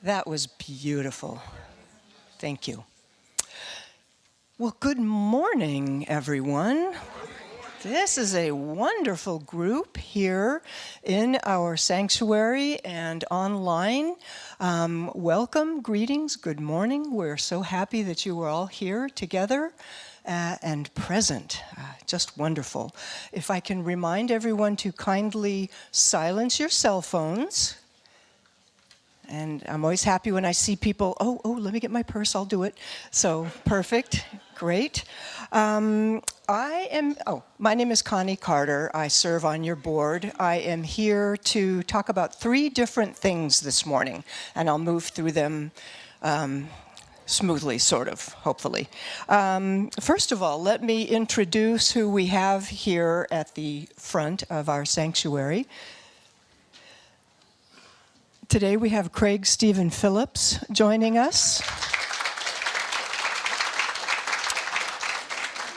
That was beautiful. Thank you. Well, good morning, everyone. This is a wonderful group here in our sanctuary and online. Welcome, greetings, good morning. We're so happy that you are all here together and present. Just wonderful. If I can remind everyone to kindly silence your cell phones And I'm always happy when I see people, oh, let me get my purse, I'll do it. So, perfect, great. My name is Connie Carter. I serve on your board. I am here to talk about 3 different things this morning, and I'll move through them smoothly, sort of, hopefully. First of all, let me introduce who we have here at the front of our sanctuary. Today we have Craig Stephen Phillips joining us.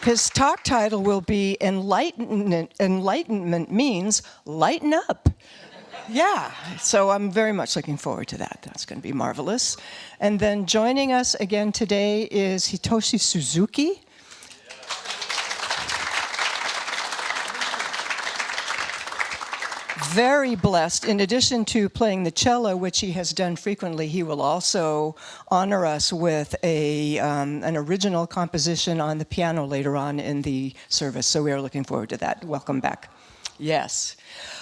His talk title will be Enlightenment means lighten up. Yeah, so I'm very much looking forward to that. That's going to be marvelous. And then joining us again today is Hitoshi Suzuki. Very blessed. In addition to playing the cello, which he has done frequently, he will also honor us with an original composition on the piano later on in the service. So we are looking forward to that. Welcome back. Yes.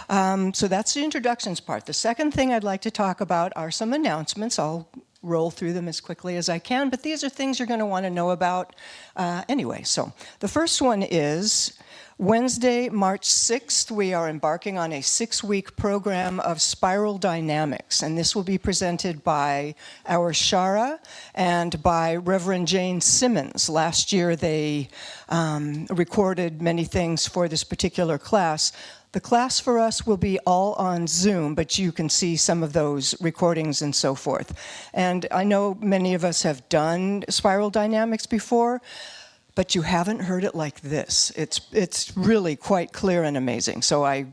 So that's the introductions part. The second thing I'd like to talk about are some announcements. I'll roll through them as quickly as I can, but these are things you're going to want to know about anyway. So the first one is Wednesday, March 6th, we are embarking on a 6-week program of spiral dynamics, and this will be presented by our Shara and by Reverend Jane Simmons. Last year they recorded many things for this particular class. The class for us will be all on Zoom, but you can see some of those recordings and so forth. And I know many of us have done spiral dynamics before, but you haven't heard it like this. It's really quite clear and amazing. So I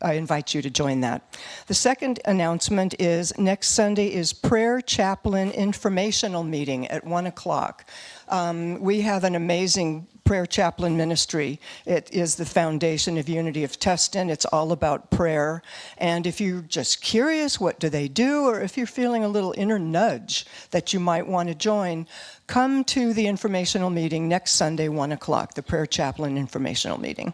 invite you to join that. The second announcement is next Sunday is Prayer Chaplain Informational Meeting at 1 o'clock. We have an amazing prayer chaplain ministry. It is the foundation of Unity of Tustin. It's all about prayer. And if you're just curious, what do they do? Or if you're feeling a little inner nudge that you might want to join, come to the informational meeting next Sunday, 1 o'clock, the prayer chaplain informational meeting.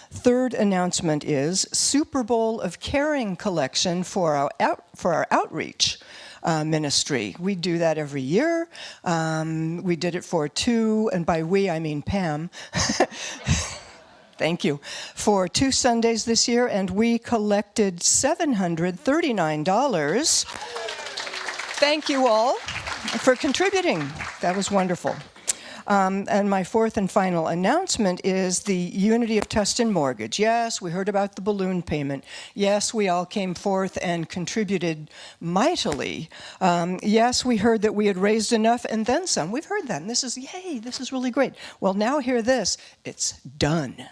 Third announcement is Super Bowl of Caring collection for our outreach ministry. We do that every year. We did it for 2, and by we I mean Pam. Thank you. For 2 Sundays this year, and we collected $739. Thank you all for contributing. That was wonderful. And my fourth and final announcement is the Unity of Tustin mortgage. Yes, we heard about the balloon payment. Yes, we all came forth and contributed mightily. Yes, we heard that we had raised enough and then some. We've heard that, and this is, yay, this is really great. Well, now hear this. It's done.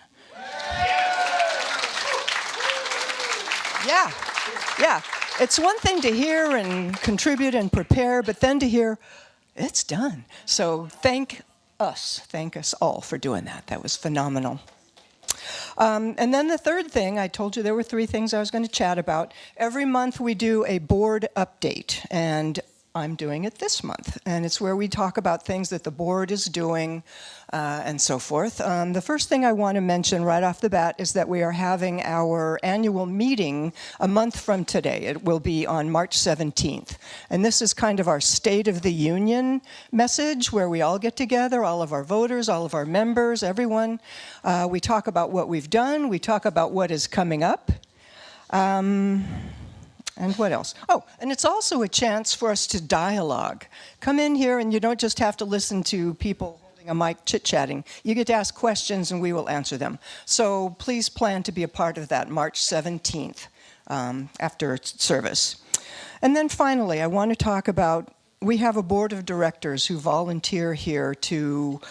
Yeah. It's one thing to hear and contribute and prepare, but then to hear, it's done. So thank us all for doing that. That was phenomenal. And then the third thing, I told you there were 3 things I was going to chat about. Every month we do a board update, and I'm doing it this month. And it's where we talk about things that the board is doing and so forth. The first thing I want to mention right off the bat is that we are having our annual meeting a month from today. It will be on March 17th. And this is kind of our State of the Union message where we all get together, all of our voters, all of our members, everyone. We talk about what we've done. We talk about what is coming up. And what else? Oh, and it's also a chance for us to dialogue. Come in here and you don't just have to listen to people holding a mic chit-chatting. You get to ask questions and we will answer them. So please plan to be a part of that March 17th after service. And then finally, I want to talk about, we have a board of directors who volunteer here to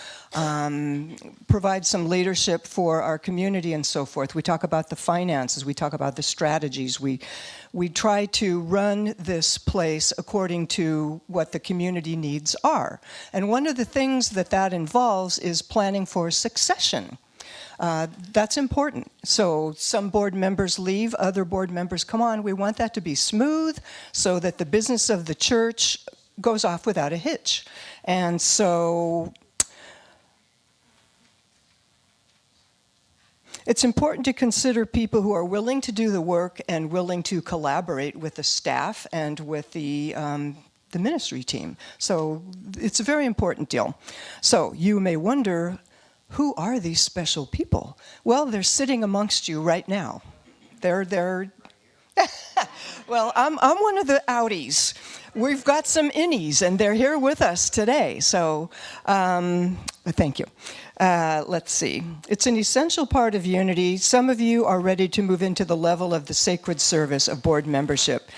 provide some leadership for our community and so forth. We talk about the finances. We talk about the strategies. We try to run this place according to what the community needs are. And one of the things that involves is planning for succession. That's important. So some board members leave, other board members come on. We want that to be smooth so that the business of the church goes off without a hitch. And so It's important to consider people who are willing to do the work and willing to collaborate with the staff and with the ministry team. So it's a very important deal. So you may wonder, who are these special people? Well, they're sitting amongst you right now. They're well, I'm one of the outies. We've got some innies, and they're here with us today. So thank you. Let's see. It's an essential part of Unity. Some of you are ready to move into the level of the sacred service of board membership.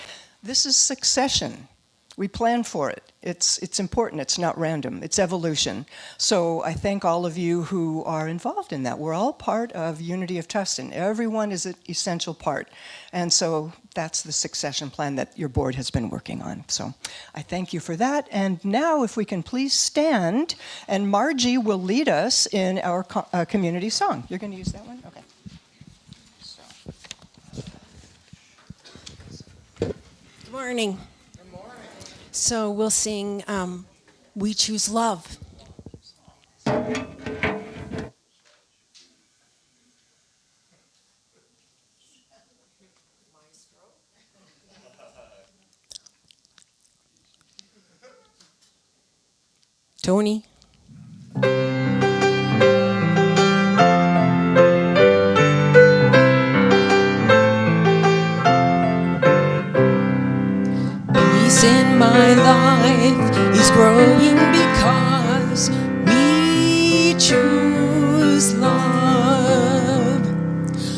This is succession. We plan for it. It's important. It's not random. It's evolution. So I thank all of you who are involved in that. We're all part of Unity of Tustin. Everyone is an essential part. And so that's the succession plan that your board has been working on. So I thank you for that. And now if we can please stand, and Margie will lead us in our community song. You're going to use that one? Okay. Good morning. So we'll sing We Choose Love. Tony. Peace in my life is growing because we choose love.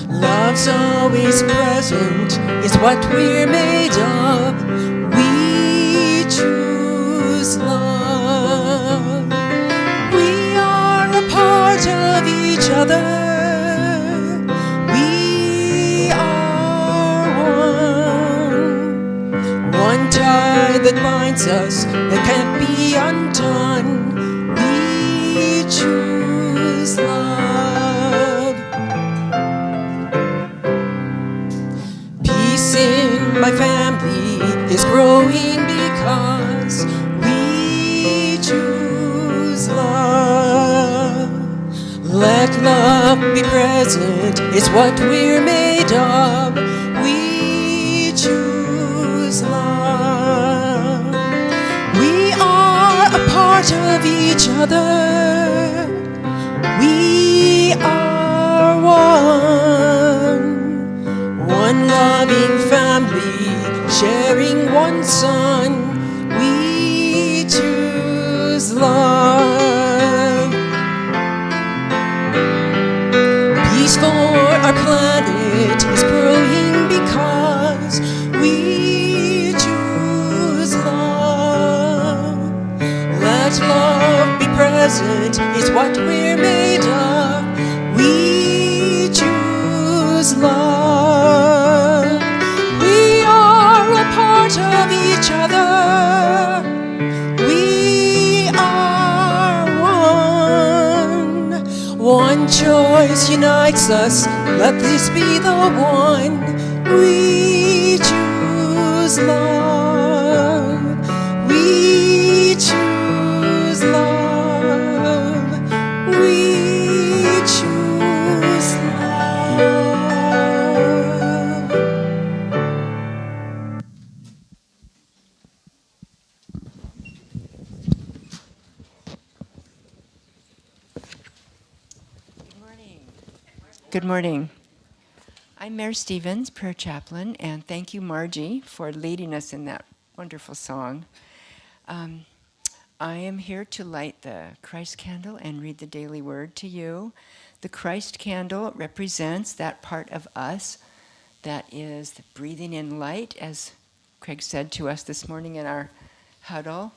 Love's always present, is what we're made of. We choose love. We are a part of each other. We are one tie that binds us, that can't be undone. We choose love. Peace in my family is growing because we choose love. Let love be present, it's what we're made of. We choose love. We are a part of each other. We are one loving family, sharing one son. We choose love. Peace for our planet is growing because we choose love. Let love be present, is what we're made of. We choose love. We are a part of each other. We are one. One choice unites us. Let this be the one. We choose love. We choose love. We choose love. Good morning. I'm Mayor Stevens, prayer chaplain, and thank you, Margie, for leading us in that wonderful song. I am here to light the Christ candle and read the daily word to you. The Christ candle represents that part of us that is the breathing in light, as Craig said to us this morning in our huddle,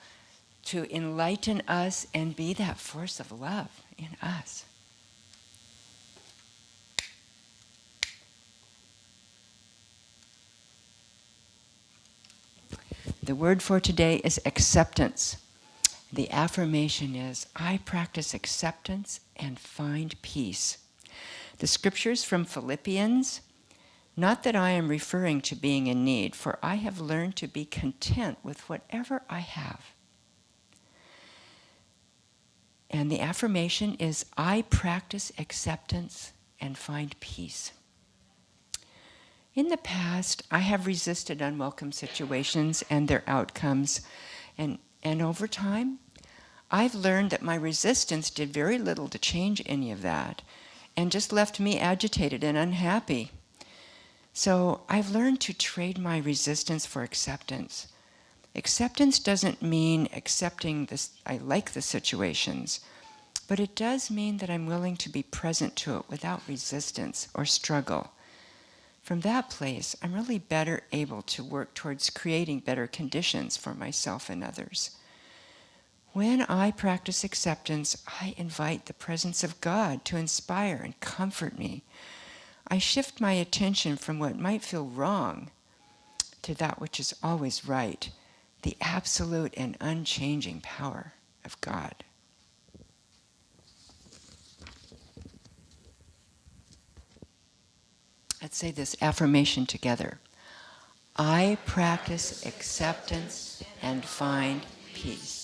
to enlighten us and be that force of love in us. The word for today is acceptance. The affirmation is, I practice acceptance and find peace. The scriptures from Philippians, not that I am referring to being in need, for I have learned to be content with whatever I have. And the affirmation is, I practice acceptance and find peace. In the past, I have resisted unwelcome situations and their outcomes, and over time, I've learned that my resistance did very little to change any of that, and just left me agitated and unhappy. So I've learned to trade my resistance for acceptance. Acceptance doesn't mean accepting this, I like the situations, but it does mean that I'm willing to be present to it without resistance or struggle. From that place, I'm really better able to work towards creating better conditions for myself and others. When I practice acceptance, I invite the presence of God to inspire and comfort me. I shift my attention from what might feel wrong to that which is always right, the absolute and unchanging power of God. Let's say this affirmation together. I practice acceptance and find peace.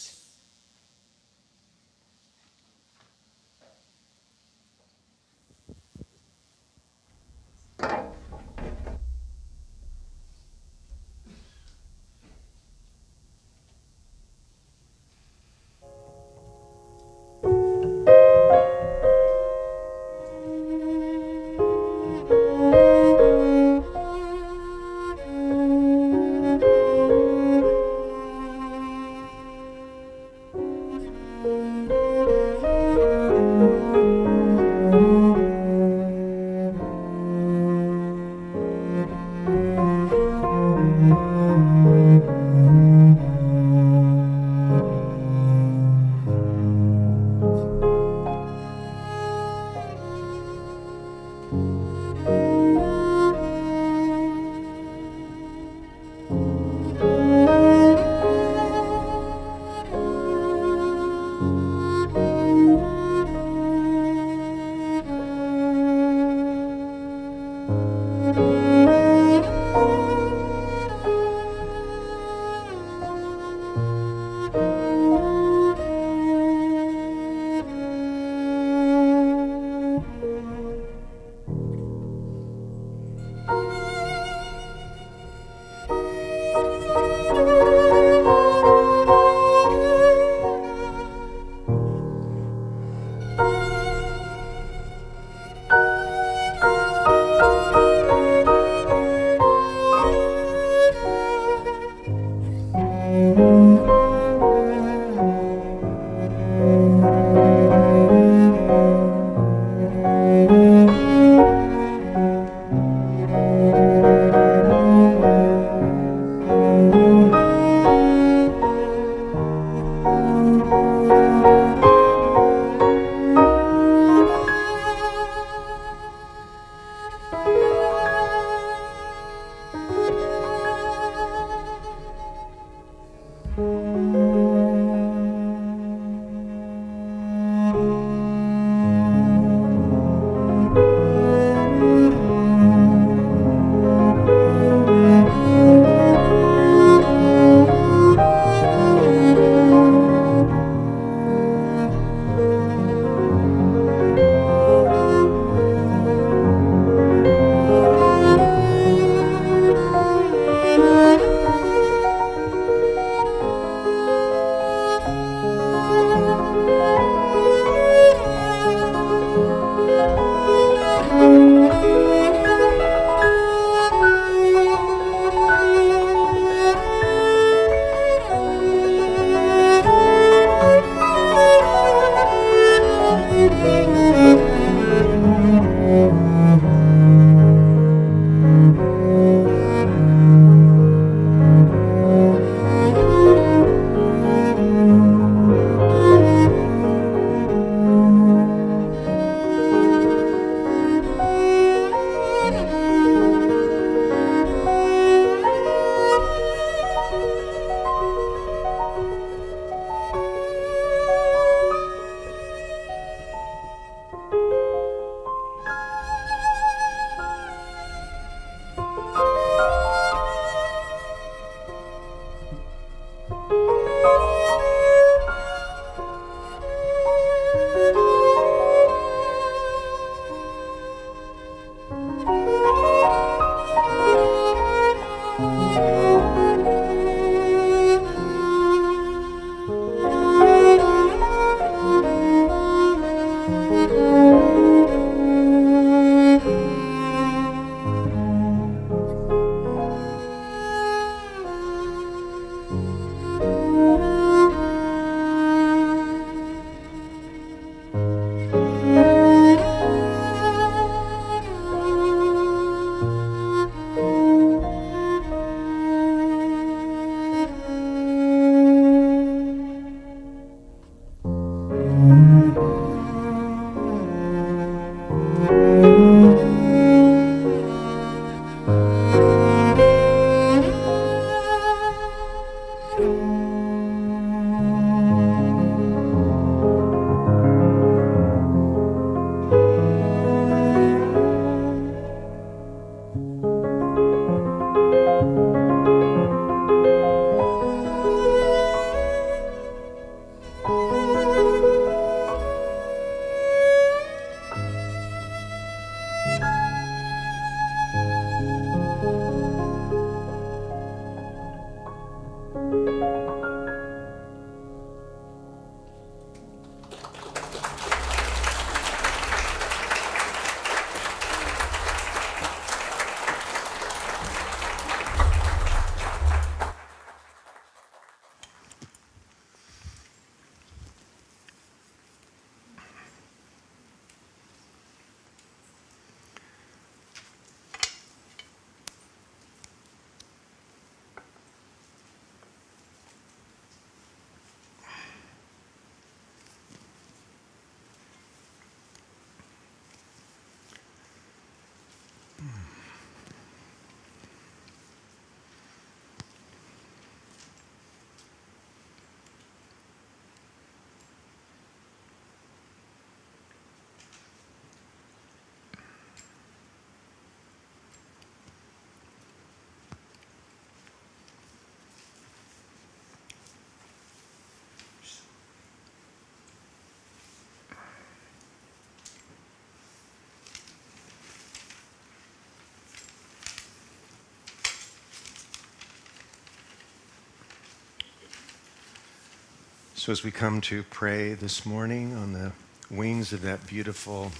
So as we come to pray this morning on the wings of that beautiful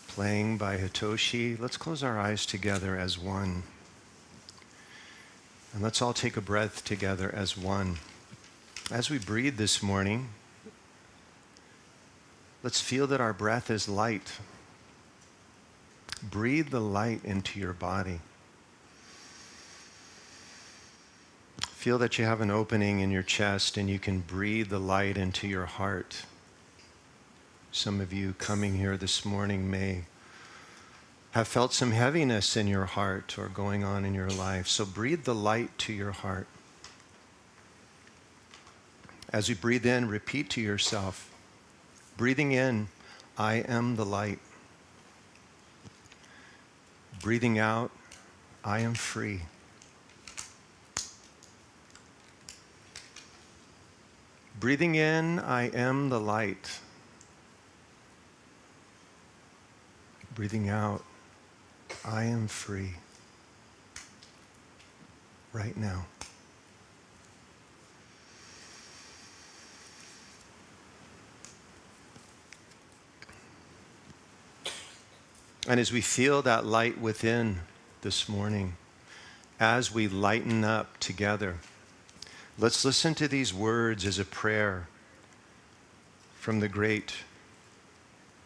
playing by Hitoshi, let's close our eyes together as one. And let's all take a breath together as one. As we breathe this morning, let's feel that our breath is light. Breathe the light into your body. Feel that you have an opening in your chest and you can breathe the light into your heart. Some of you coming here this morning may have felt some heaviness in your heart or going on in your life. So breathe the light to your heart. As you breathe in, repeat to yourself, breathing in, I am the light. Breathing out, I am free. Breathing in, I am the light. Breathing out, I am free. Right now. And as we feel that light within this morning, as we lighten up together, let's listen to these words as a prayer from the great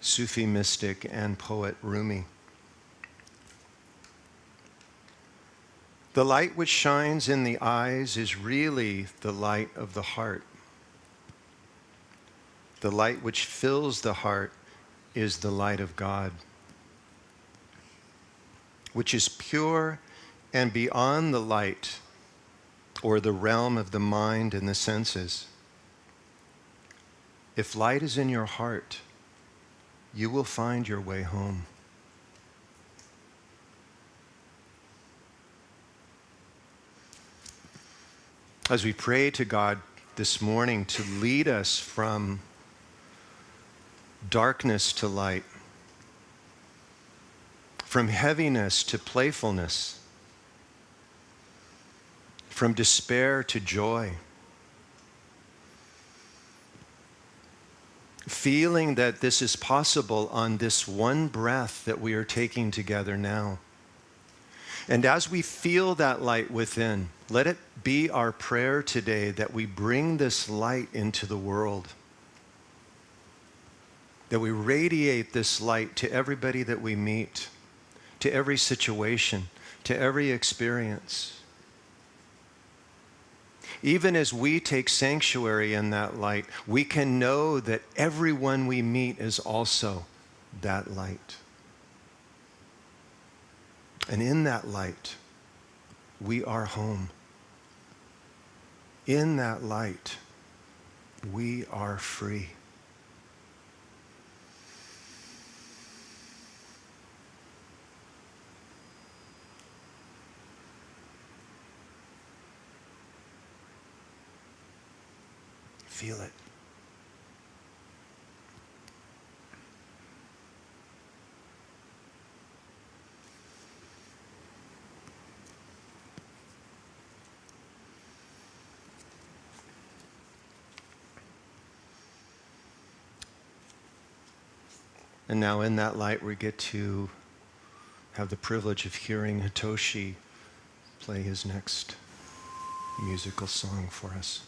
Sufi mystic and poet Rumi. The light which shines in the eyes is really the light of the heart. The light which fills the heart is the light of God, which is pure and beyond the light or the realm of the mind and the senses. If light is in your heart, you will find your way home. As we pray to God this morning to lead us from darkness to light, from heaviness to playfulness, from despair to joy. Feeling that this is possible on this one breath that we are taking together now. And as we feel that light within, let it be our prayer today that we bring this light into the world, that we radiate this light to everybody that we meet, to every situation, to every experience. Even as we take sanctuary in that light, we can know that everyone we meet is also that light. And in that light, we are home. In that light, we are free. Feel it. And now in that light, we get to have the privilege of hearing Hitoshi play his next musical song for us.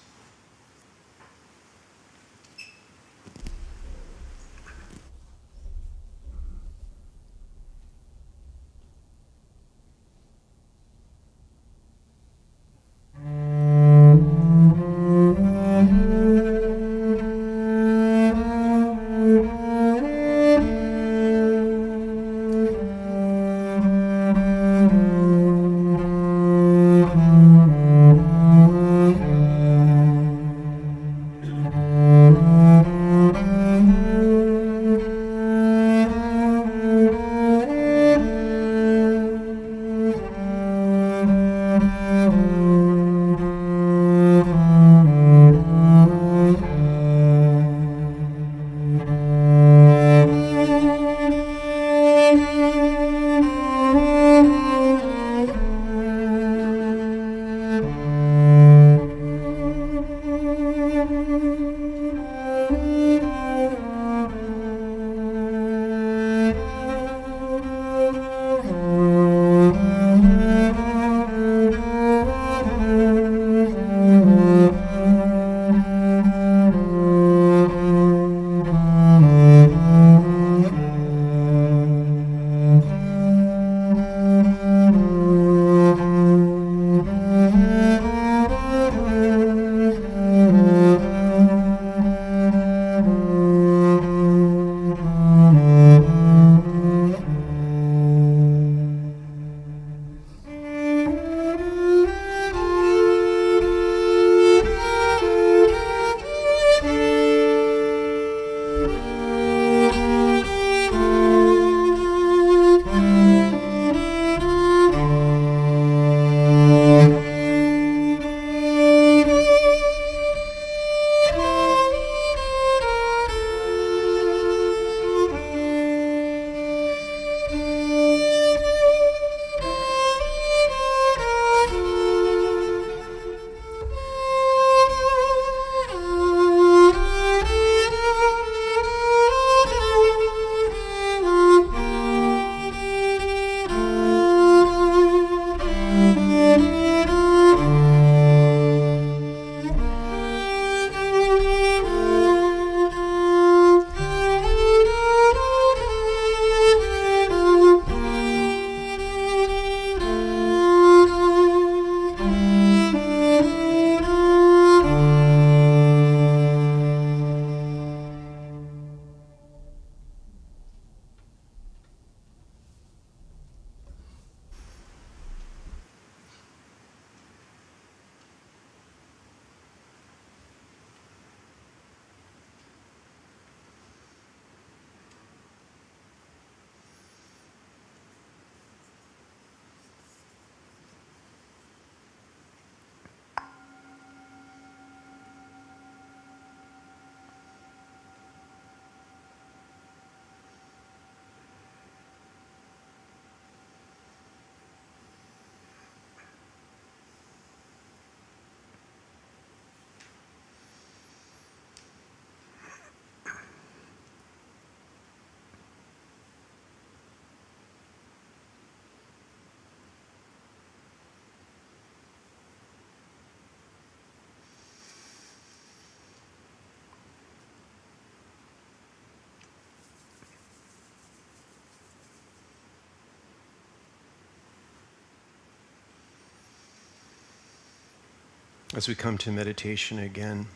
As we come to meditation again,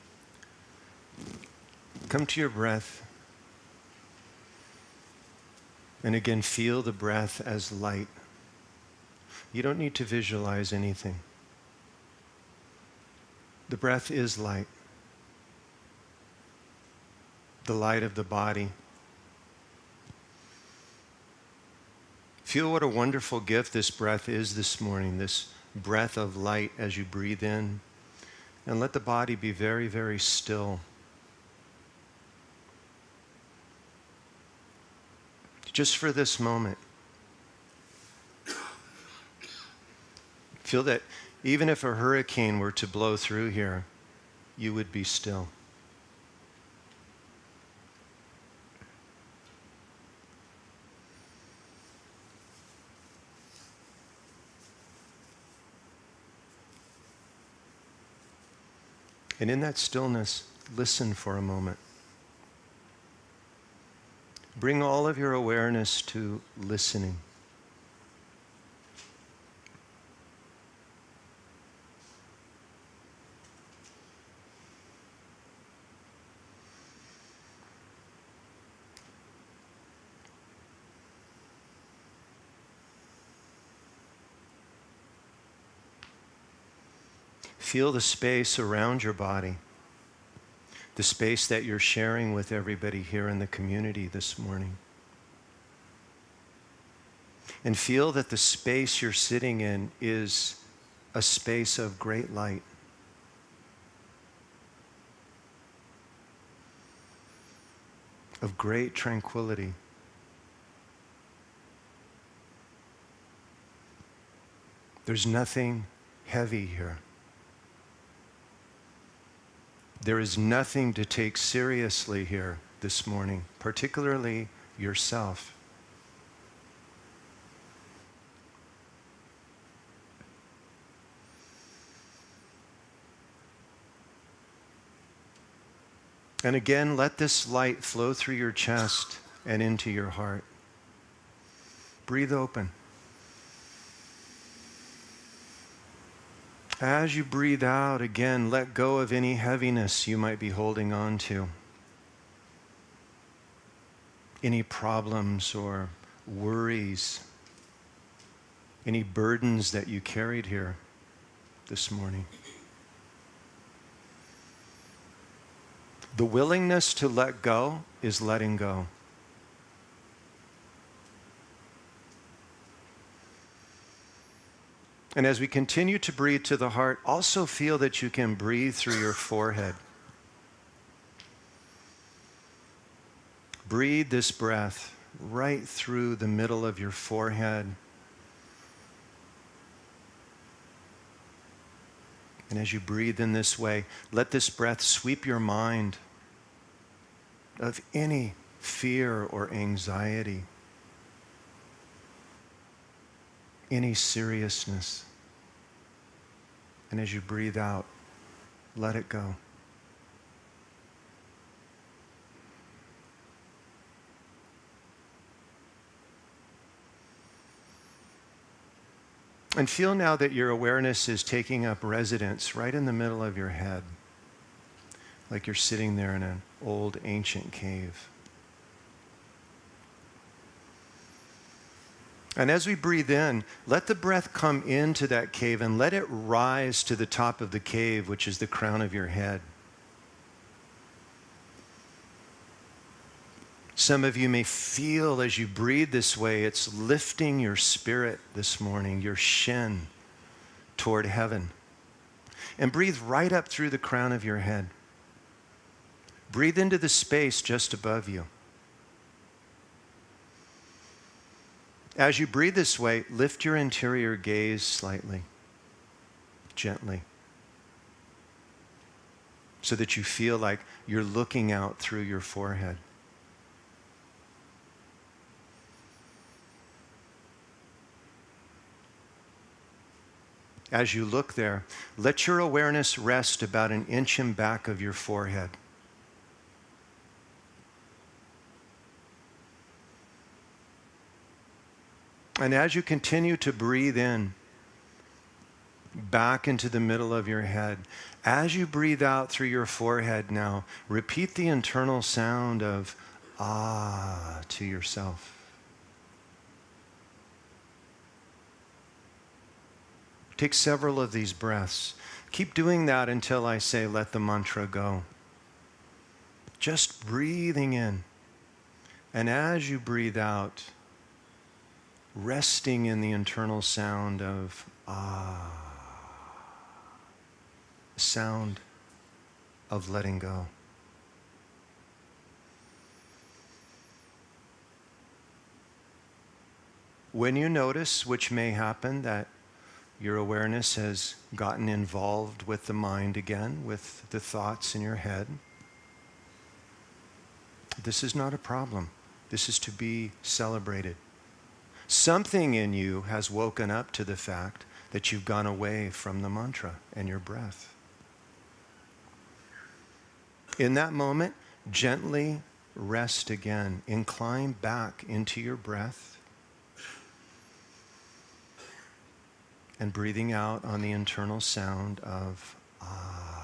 come to your breath. And again, feel the breath as light. You don't need to visualize anything. The breath is light. The light of the body. Feel what a wonderful gift this breath is this morning, this breath of light as you breathe in. And let the body be very, very still. Just for this moment. Feel that even if a hurricane were to blow through here, you would be still. And in that stillness, listen for a moment. Bring all of your awareness to listening. Feel the space around your body, the space that you're sharing with everybody here in the community this morning. And feel that the space you're sitting in is a space of great light. Of great tranquility. There's nothing heavy here. There is nothing to take seriously here this morning, particularly yourself. And again, let this light flow through your chest and into your heart. Breathe open. As you breathe out, again, let go of any heaviness you might be holding on to. Any problems or worries, any burdens that you carried here this morning. The willingness to let go is letting go. And as we continue to breathe to the heart, also feel that you can breathe through your forehead. Breathe this breath right through the middle of your forehead. And as you breathe in this way, let this breath sweep your mind of any fear or anxiety, any seriousness. And as you breathe out, let it go. And feel now that your awareness is taking up residence right in the middle of your head, like you're sitting there in an old ancient cave. And as we breathe in, let the breath come into that cave and let it rise to the top of the cave, which is the crown of your head. Some of you may feel as you breathe this way, it's lifting your spirit this morning, your shin, toward heaven. And breathe right up through the crown of your head. Breathe into the space just above you. As you breathe this way, lift your interior gaze slightly, gently, so that you feel like you're looking out through your forehead. As you look there, let your awareness rest about an inch in back of your forehead. And as you continue to breathe in, back into the middle of your head. As you breathe out through your forehead now, repeat the internal sound of ah to yourself. Take several of these breaths. Keep doing that until I say, let the mantra go. Just breathing in. And as you breathe out, resting in the internal sound of ah, sound of letting go. When you notice, which may happen, that your awareness has gotten involved with the mind again, with the thoughts in your head, this is not a problem. This is to be celebrated. Something in you has woken up to the fact that you've gone away from the mantra and your breath. In that moment, gently rest again. Incline back into your breath and breathing out on the internal sound of ah.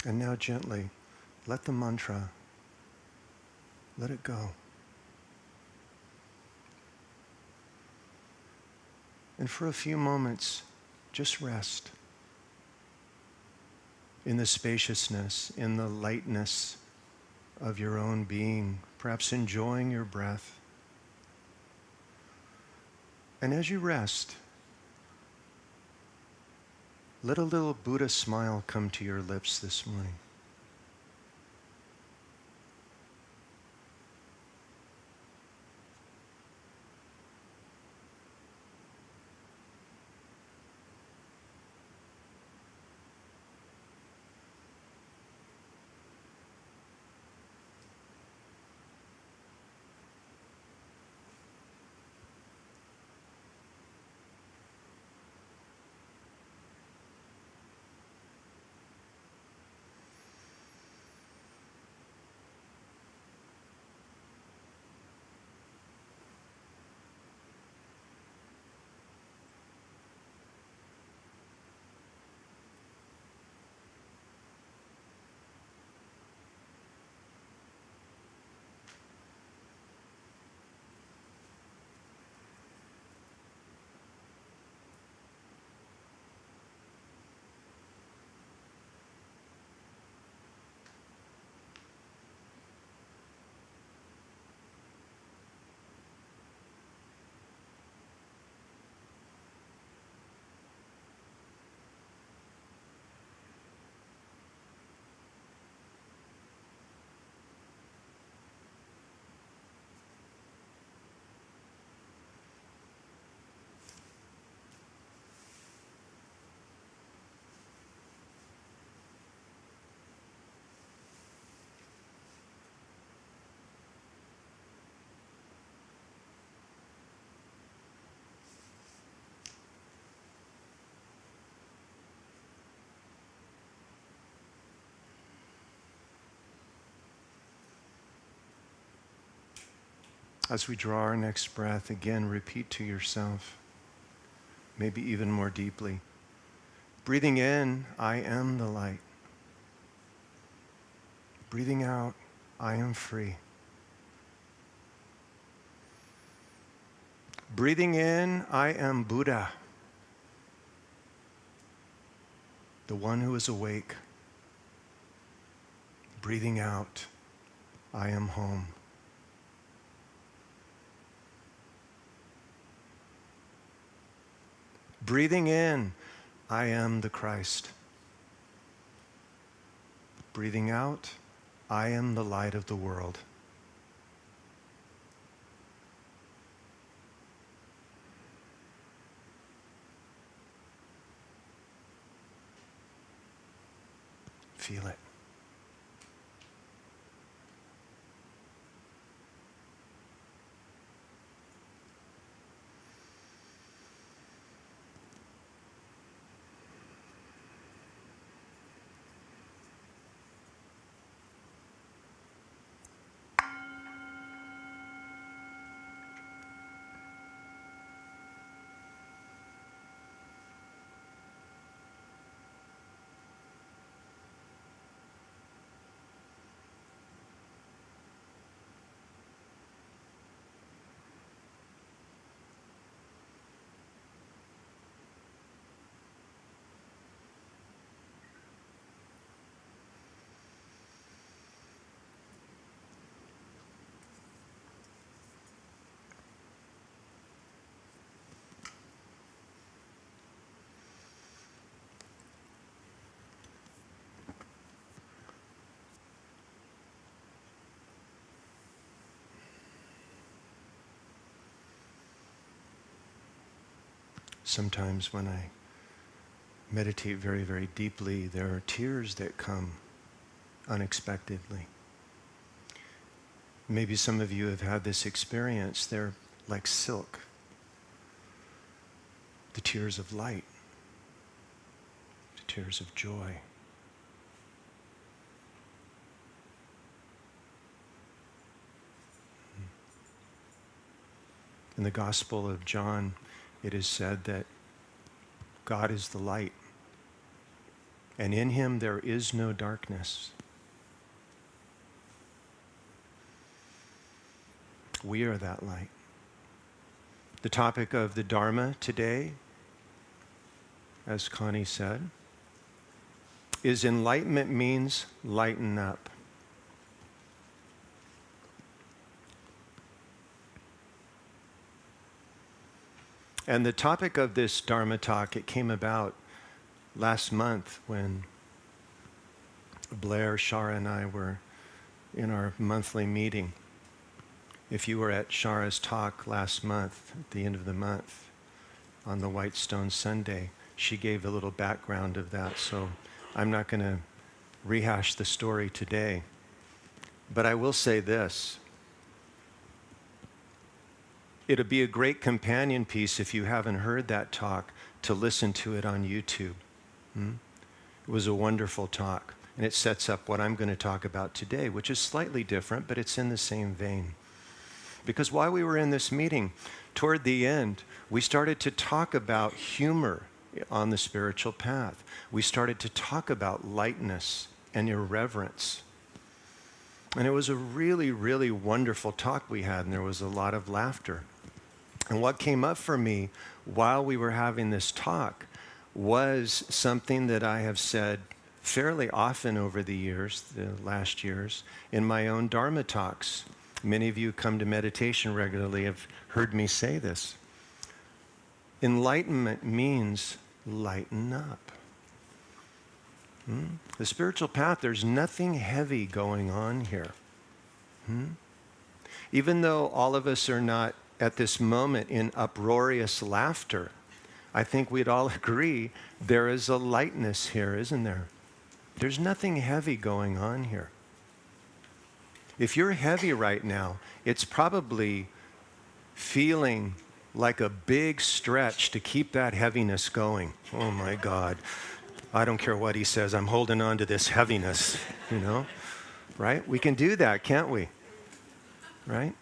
And now gently, let the mantra, let it go. And for a few moments, just rest in the spaciousness, in the lightness of your own being, perhaps enjoying your breath. And as you rest, let a little Buddha smile come to your lips this morning. As we draw our next breath, again, repeat to yourself, maybe even more deeply. Breathing in, I am the light. Breathing out, I am free. Breathing in, I am Buddha, the one who is awake. Breathing out, I am home. Breathing in, I am the Christ. Breathing out, I am the light of the world. Feel it. Sometimes when I meditate very, very deeply, there are tears that come unexpectedly. Maybe some of you have had this experience. They're like silk. The tears of light, the tears of joy. In the Gospel of John, it is said that God is the light, and in him there is no darkness. We are that light. The topic of the Dharma today, as Connie said, is enlightenment means lighten up. And the topic of this Dharma talk, it came about last month when Blair, Shara, and I were in our monthly meeting. If you were at Shara's talk last month, at the end of the month, on the White Stone Sunday, she gave a little background of that, so I'm not going to rehash the story today. But I will say this. It'll be a great companion piece if you haven't heard that talk to listen to it on YouTube. It was a wonderful talk, and it sets up what I'm going to talk about today, which is slightly different, but it's in the same vein. Because while we were in this meeting, toward the end, we started to talk about humor on the spiritual path. We started to talk about lightness and irreverence. And it was a really, really wonderful talk we had, and there was a lot of laughter. And what came up for me while we were having this talk was something that I have said fairly often over the years, the last years, in my own Dharma talks. Many of you come to meditation regularly have heard me say this. Enlightenment means lighten up. The spiritual path, there's nothing heavy going on here. Even though all of us are not at this moment in uproarious laughter, I think we'd all agree there is a lightness here, isn't there? There's nothing heavy going on here. If you're heavy right now, it's probably feeling like a big stretch to keep that heaviness going. Oh my God. I don't care what he says, I'm holding on to this heaviness, right? We can do that, can't we? Right?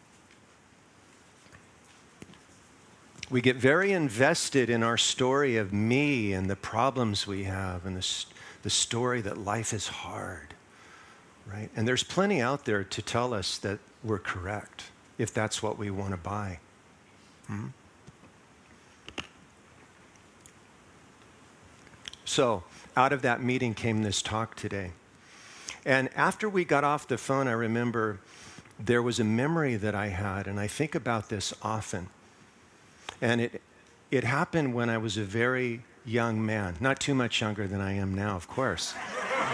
We get very invested in our story of me and the problems we have and the story that life is hard, right? And there's plenty out there to tell us that we're correct if that's what we want to buy. So out of that meeting came this talk today. And after we got off the phone, I remember there was a memory that I had, and I think about this often. And it happened when I was a very young man, not too much younger than I am now, of course.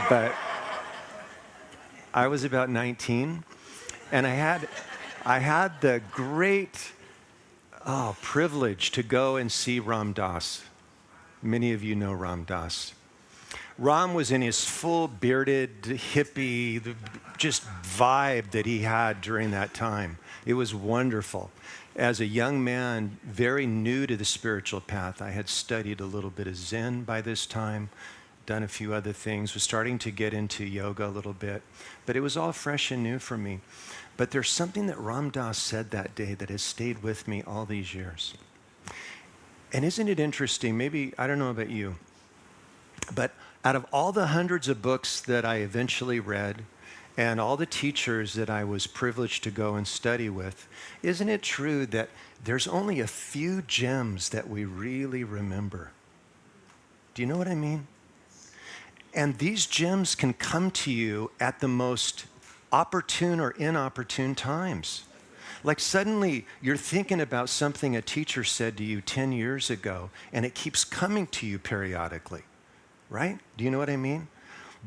But I was about 19, and I had the great privilege to go and see Ram Dass. Many of you know Ram Dass. Ram was in his full bearded hippie, just vibe that he had during that time. It was wonderful. As a young man, very new to the spiritual path, I had studied a little bit of Zen by this time, done a few other things, was starting to get into yoga a little bit, but it was all fresh and new for me. But there's something that Ram Dass said that day that has stayed with me all these years. And isn't it interesting? Maybe, I don't know about you, but out of all the hundreds of books that I eventually read and all the teachers that I was privileged to go and study with, isn't it true that there's only a few gems that we really remember? Do you know what I mean? And these gems can come to you at the most opportune or inopportune times. Like suddenly you're thinking about something a teacher said to you 10 years ago, and it keeps coming to you periodically, right? Do you know what I mean?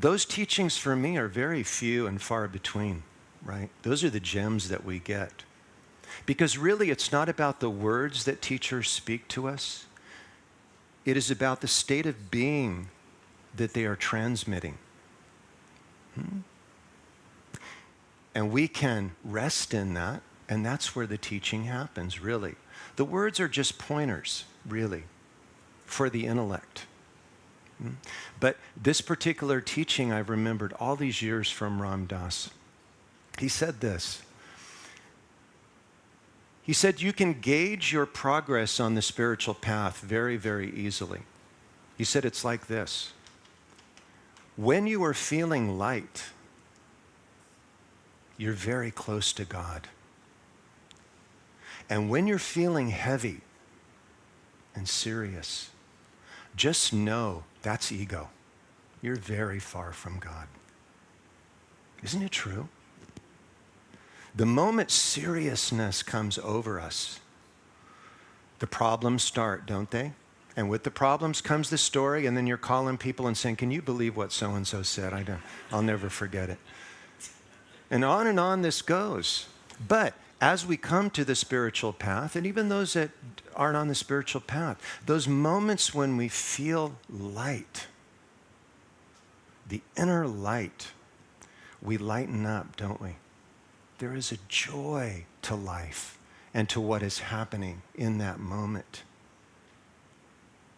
Those teachings for me are very few and far between, right? Those are the gems that we get. Because really it's not about the words that teachers speak to us. It is about the state of being that they are transmitting. And we can rest in that, and that's where the teaching happens, really. The words are just pointers, really, for the intellect. But this particular teaching I've remembered all these years from Ram Dass. He said this. He said, you can gauge your progress on the spiritual path very, very easily. He said it's like this. When you are feeling light, you're very close to God. And when you're feeling heavy and serious, just know that's ego. You're very far from God. Isn't it true? The moment seriousness comes over us, the problems start, don't they? And with the problems comes the story, and then you're calling people and saying, can you believe what so-and-so said? I'll never forget it. And on this goes. But as we come to the spiritual path, and even those that aren't on the spiritual path, those moments when we feel light, the inner light, we lighten up, don't we? There is a joy to life and to what is happening in that moment.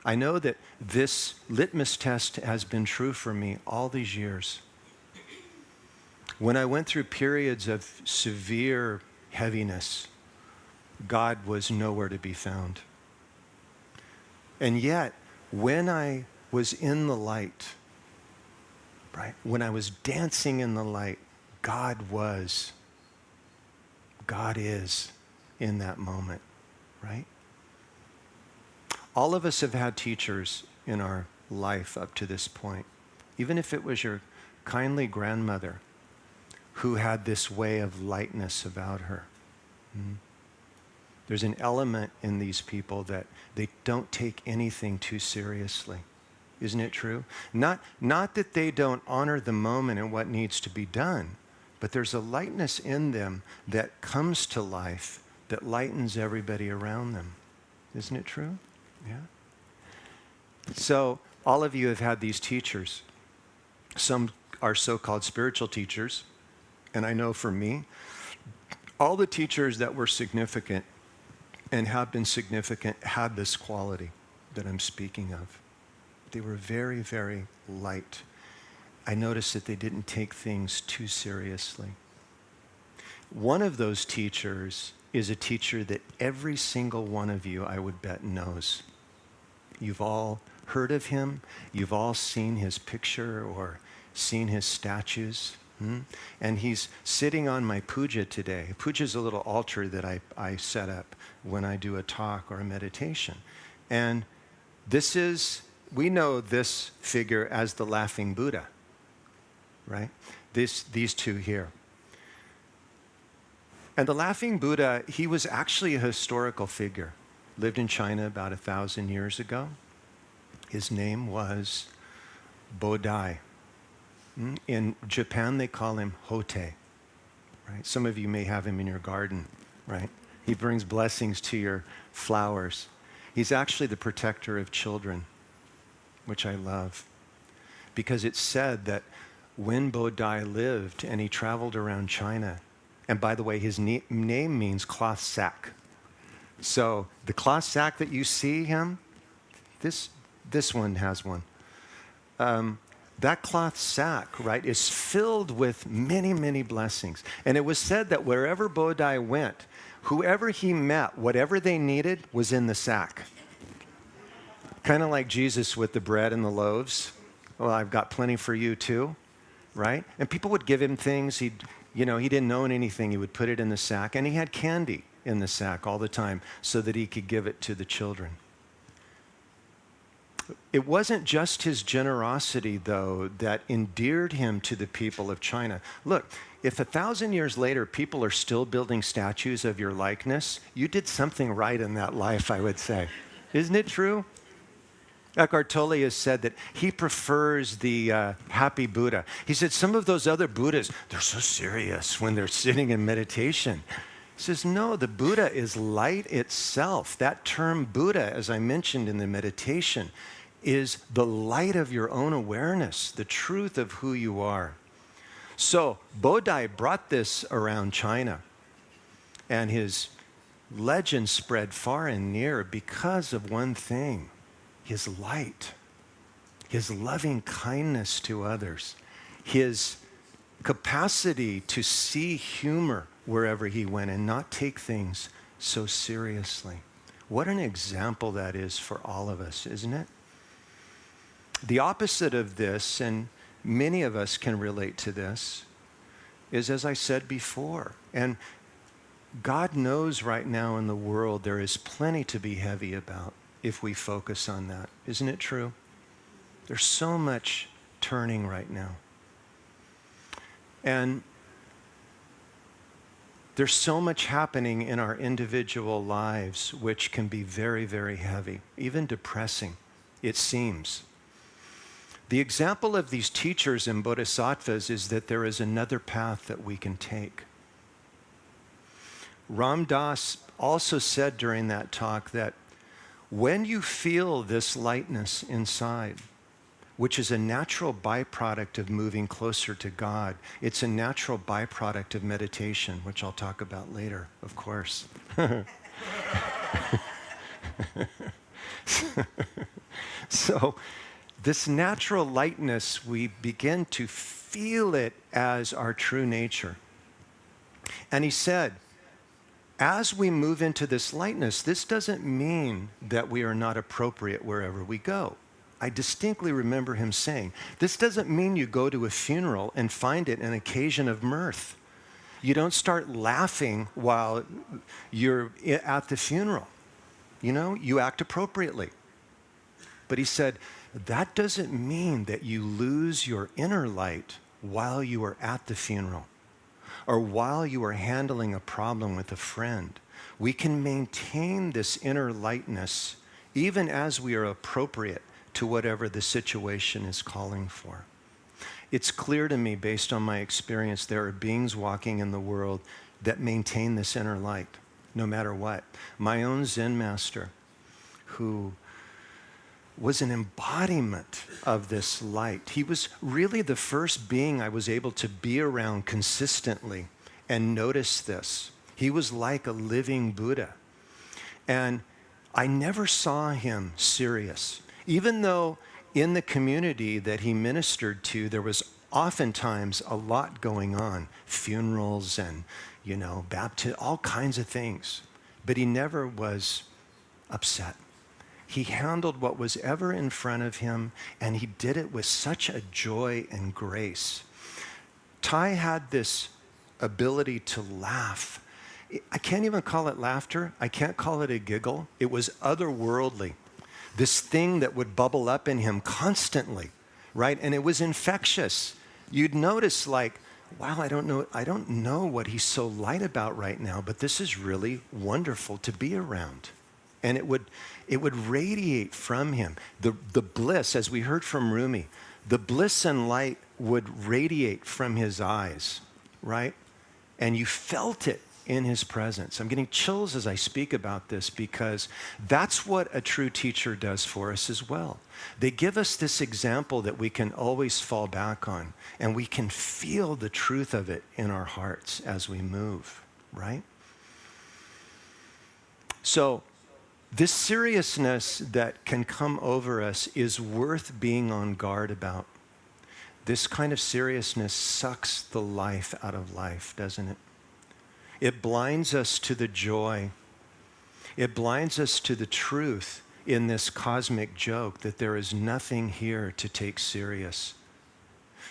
I know that this litmus test has been true for me all these years. When I went through periods of severe heaviness, God was nowhere to be found. And yet, when I was in the light, right, when I was dancing in the light, God is in that moment, right? All of us have had teachers in our life up to this point. Even if it was your kindly grandmother who had this way of lightness about her. There's an element in these people that they don't take anything too seriously. Isn't it true? Not that they don't honor the moment and what needs to be done, but there's a lightness in them that comes to life that lightens everybody around them. Isn't it true? Yeah. So all of you have had these teachers. Some are so-called spiritual teachers. And I know for me, all the teachers that were significant and have been significant had this quality that I'm speaking of. They were very, very light. I noticed that they didn't take things too seriously. One of those teachers is a teacher that every single one of you, I would bet, knows. You've all heard of him. You've all seen his picture or seen his statues. And he's sitting on my puja today. Puja is a little altar that I set up when I do a talk or a meditation. And we know this figure as the laughing Buddha, right? These two here. And the laughing Buddha, he was actually a historical figure. Lived in China about 1,000 years ago. His name was Bodai. In Japan, they call him Hote, right? Some of you may have him in your garden, right? He brings blessings to your flowers. He's actually the protector of children, which I love. Because it's said that when Bodai lived and he traveled around China, and by the way, his name means cloth sack. So the cloth sack that you see him, this one has one. That cloth sack, right, is filled with many, many blessings. And it was said that wherever Bodai went, whoever he met, whatever they needed was in the sack. Kind of like Jesus with the bread and the loaves. Well, I've got plenty for you too, right? And people would give him things. He didn't know anything. He would put it in the sack. And he had candy in the sack all the time so that he could give it to the children. It wasn't just his generosity, though, that endeared him to the people of China. Look, if 1,000 years later people are still building statues of your likeness, you did something right in that life, I would say. Isn't it true? Eckhart Tolle has said that he prefers the happy Buddha. He said some of those other Buddhas, they're so serious when they're sitting in meditation. He says, no, the Buddha is light itself. That term Buddha, as I mentioned in the meditation, is the light of your own awareness, the truth of who you are. So Bodai brought this around China, and his legend spread far and near because of one thing, his light, his loving kindness to others, his capacity to see humor wherever he went and not take things so seriously. What an example that is for all of us, isn't it? The opposite of this, and many of us can relate to this, is as I said before. And God knows right now in the world there is plenty to be heavy about if we focus on that. Isn't it true? There's so much turning right now. And there's so much happening in our individual lives which can be very, very heavy, even depressing, it seems. The example of these teachers and bodhisattvas is that there is another path that we can take. Ram Dass also said during that talk that when you feel this lightness inside, which is a natural byproduct of moving closer to God, it's a natural byproduct of meditation, which I'll talk about later, of course. So, this natural lightness, we begin to feel it as our true nature. And he said, as we move into this lightness, this doesn't mean that we are not appropriate wherever we go. I distinctly remember him saying, this doesn't mean you go to a funeral and find it an occasion of mirth. You don't start laughing while you're at the funeral. You act appropriately. But he said, that doesn't mean that you lose your inner light while you are at the funeral or while you are handling a problem with a friend. We can maintain this inner lightness even as we are appropriate to whatever the situation is calling for. It's clear to me, based on my experience, there are beings walking in the world that maintain this inner light, no matter what. My own Zen master, who was an embodiment of this light. He was really the first being I was able to be around consistently and notice this. He was like a living Buddha. And I never saw him serious. Even though in the community that he ministered to, there was oftentimes a lot going on, funerals and, baptism, all kinds of things. But he never was upset. He handled what was ever in front of him, and he did it with such a joy and grace. Ty had this ability to laugh. I can't even call it laughter. I can't call it a giggle. It was otherworldly. This thing that would bubble up in him constantly, right? And it was infectious. You'd notice like, wow, I don't know what he's so light about right now, but this is really wonderful to be around. And it would radiate from him. The bliss, as we heard from Rumi, the bliss and light would radiate from his eyes, right? And you felt it in his presence. I'm getting chills as I speak about this because that's what a true teacher does for us as well. They give us this example that we can always fall back on, and we can feel the truth of it in our hearts as we move, right? So this seriousness that can come over us is worth being on guard about. This kind of seriousness sucks the life out of life, doesn't it? It blinds us to the joy. It blinds us to the truth in this cosmic joke that there is nothing here to take serious.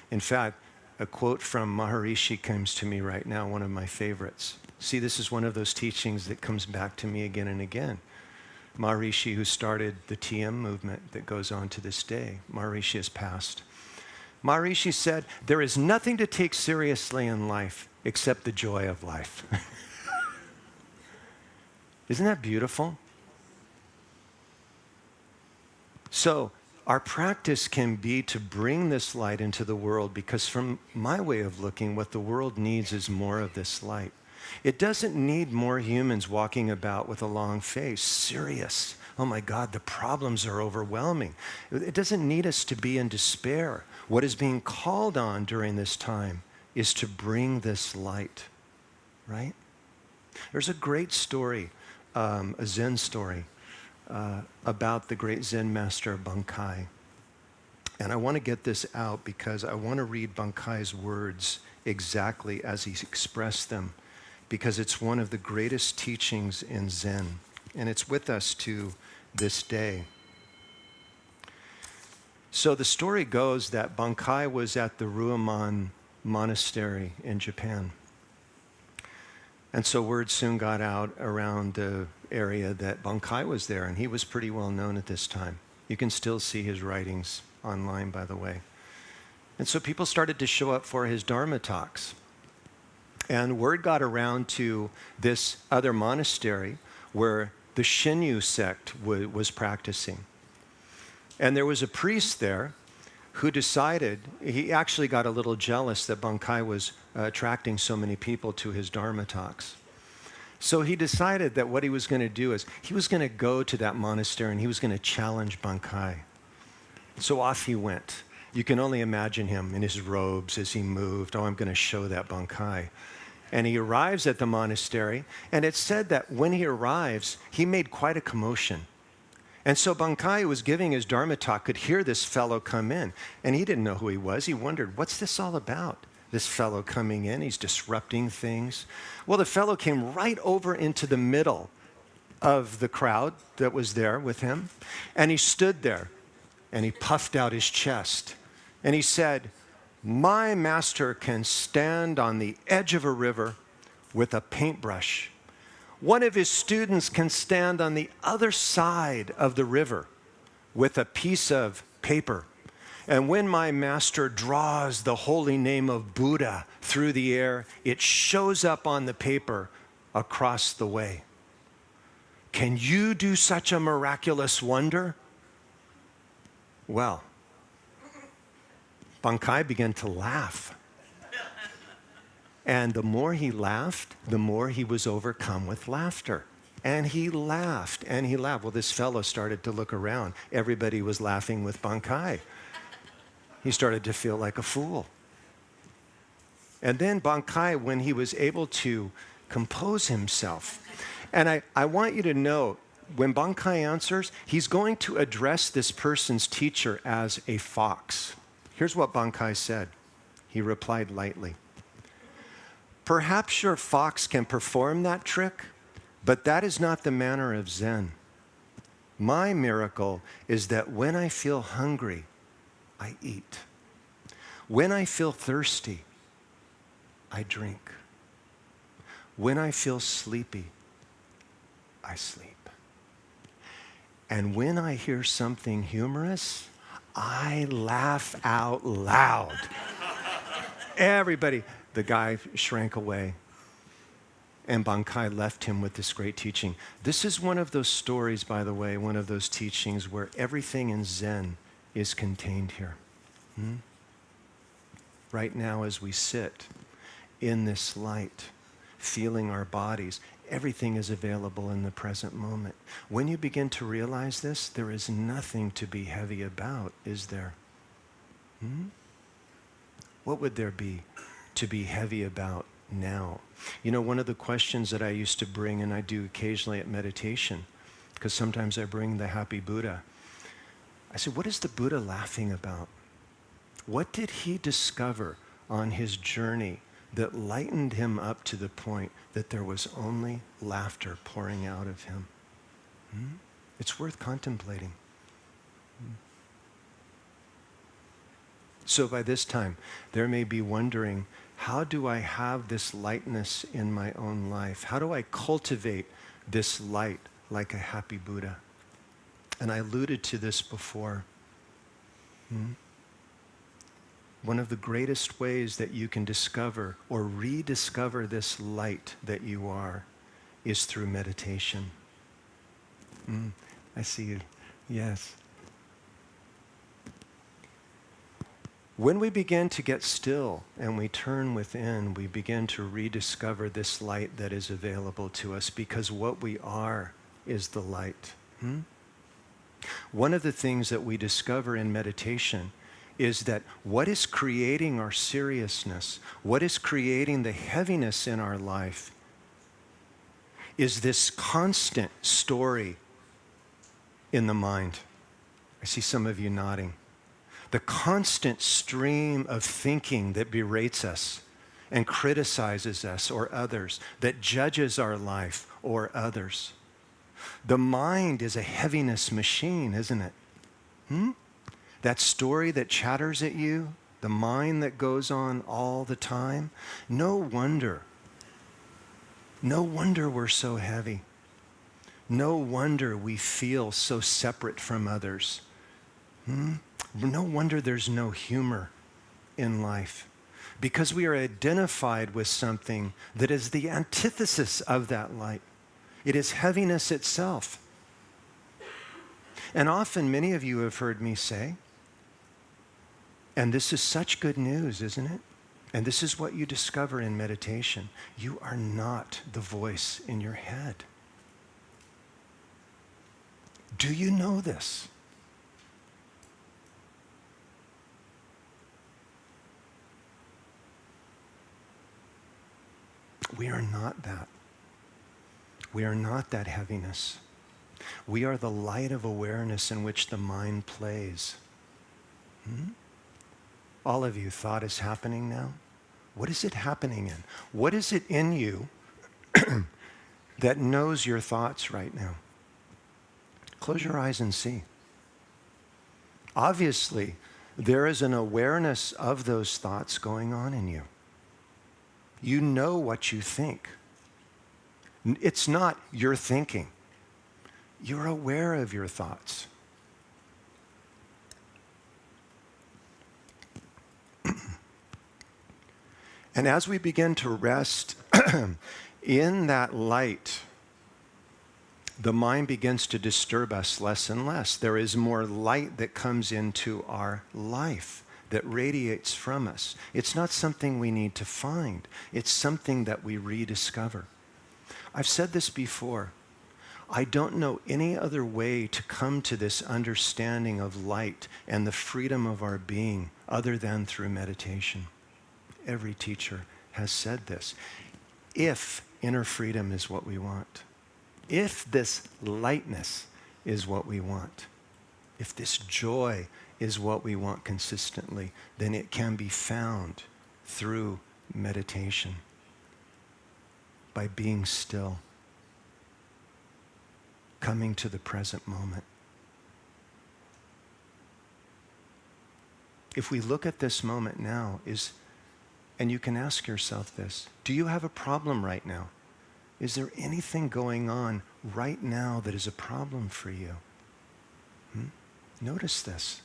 In fact, a quote from Maharishi comes to me right now, one of my favorites. See, this is one of those teachings that comes back to me again and again. Maharishi, who started the TM movement that goes on to this day, Maharishi has passed. Maharishi said, there is nothing to take seriously in life except the joy of life. Isn't that beautiful? So our practice can be to bring this light into the world, because from my way of looking, what the world needs is more of this light. It doesn't need more humans walking about with a long face, serious. Oh my God, the problems are overwhelming. It doesn't need us to be in despair. What is being called on during this time is to bring this light, right? There's a great story, a Zen story, about the great Zen master Bankai. And I want to get this out because I want to read Bankai's words exactly as he expressed them, because it's one of the greatest teachings in Zen, and it's with us to this day. So the story goes that Bankai was at the Ruaman monastery in Japan. And so word soon got out around the area that Bankai was there, and he was pretty well known at this time. You can still see his writings online, by the way. And so people started to show up for his Dharma talks. And word got around to this other monastery where the Shinyu sect was practicing. And there was a priest there who decided, he actually got a little jealous that Bankai was attracting so many people to his Dharma talks. So he decided that what he was going to do is he was going to go to that monastery and he was going to challenge Bankai. So off he went. You can only imagine him in his robes as he moved. Oh, I'm going to show that Bankai. And he arrives at the monastery, and it's said that when he arrives, he made quite a commotion. And so Bankai, who was giving his Dharma talk, could hear this fellow come in, and he didn't know who he was. He wondered, what's this all about? This fellow coming in, he's disrupting things. Well, the fellow came right over into the middle of the crowd that was there with him, and he stood there, and he puffed out his chest, and he said, my master can stand on the edge of a river with a paintbrush. One of his students can stand on the other side of the river with a piece of paper. And when my master draws the holy name of Buddha through the air, it shows up on the paper across the way. Can you do such a miraculous wonder? Well, Bankai began to laugh. And the more he laughed, the more he was overcome with laughter. And he laughed, and he laughed. Well, this fellow started to look around. Everybody was laughing with Bankai. He started to feel like a fool. And then Bankai, when he was able to compose himself, and I want you to know, when Bankai answers, he's going to address this person's teacher as a fox. Here's what Bankai said. He replied lightly, Perhaps your fox can perform that trick, but that is not the manner of Zen. My miracle is that when I feel hungry, I eat. When I feel thirsty, I drink. When I feel sleepy, I sleep. And when I hear something humorous, I laugh out loud. Everybody, the guy shrank away. And Bankai left him with this great teaching. This is one of those stories, by the way, one of those teachings where everything in Zen is contained here. Right now, as we sit in this light, feeling our bodies, everything is available in the present moment. When you begin to realize this, there is nothing to be heavy about, is there? What would there be to be heavy about now? You know, one of the questions that I used to bring, and I do occasionally at meditation, because sometimes I bring the happy Buddha. I said, what is the Buddha laughing about? What did he discover on his journey that lightened him up to the point that there was only laughter pouring out of him? It's worth contemplating. So by this time, there may be wondering, how do I have this lightness in my own life? How do I cultivate this light like a happy Buddha? And I alluded to this before. One of the greatest ways that you can discover or rediscover this light that you are is through meditation. I see you. Yes. When we begin to get still and we turn within, we begin to rediscover this light that is available to us, because what we are is the light. One of the things that we discover in meditation is that what is creating our seriousness, what is creating the heaviness in our life, is this constant story in the mind. I see some of you nodding. The constant stream of thinking that berates us and criticizes us or others, that judges our life or others. The mind is a heaviness machine, isn't it? That story that chatters at you, the mind that goes on all the time. No wonder we're so heavy. No wonder we feel so separate from others. No wonder there's no humor in life, because we are identified with something that is the antithesis of that light. It is heaviness itself. And often many of you have heard me say, and this is such good news, isn't it? And this is what you discover in meditation. You are not the voice in your head. Do you know this? We are not that. We are not that heaviness. We are the light of awareness in which the mind plays. All of you, thought is happening now? What is it happening in? What is it in you that knows your thoughts right now? Close your eyes and see. Obviously, there is an awareness of those thoughts going on in you. You know what you think. It's not your thinking. You're aware of your thoughts. And as we begin to rest in that light, the mind begins to disturb us less and less. There is more light that comes into our life, that radiates from us. It's not something we need to find. It's something that we rediscover. I've said this before. I don't know any other way to come to this understanding of light and the freedom of our being other than through meditation. Every teacher has said this. If inner freedom is what we want, if this lightness is what we want, if this joy is what we want consistently, then it can be found through meditation. by being still, coming to the present moment. If we look at this moment now, and you can ask yourself this, do you have a problem right now? Is there anything going on right now that is a problem for you? Notice this.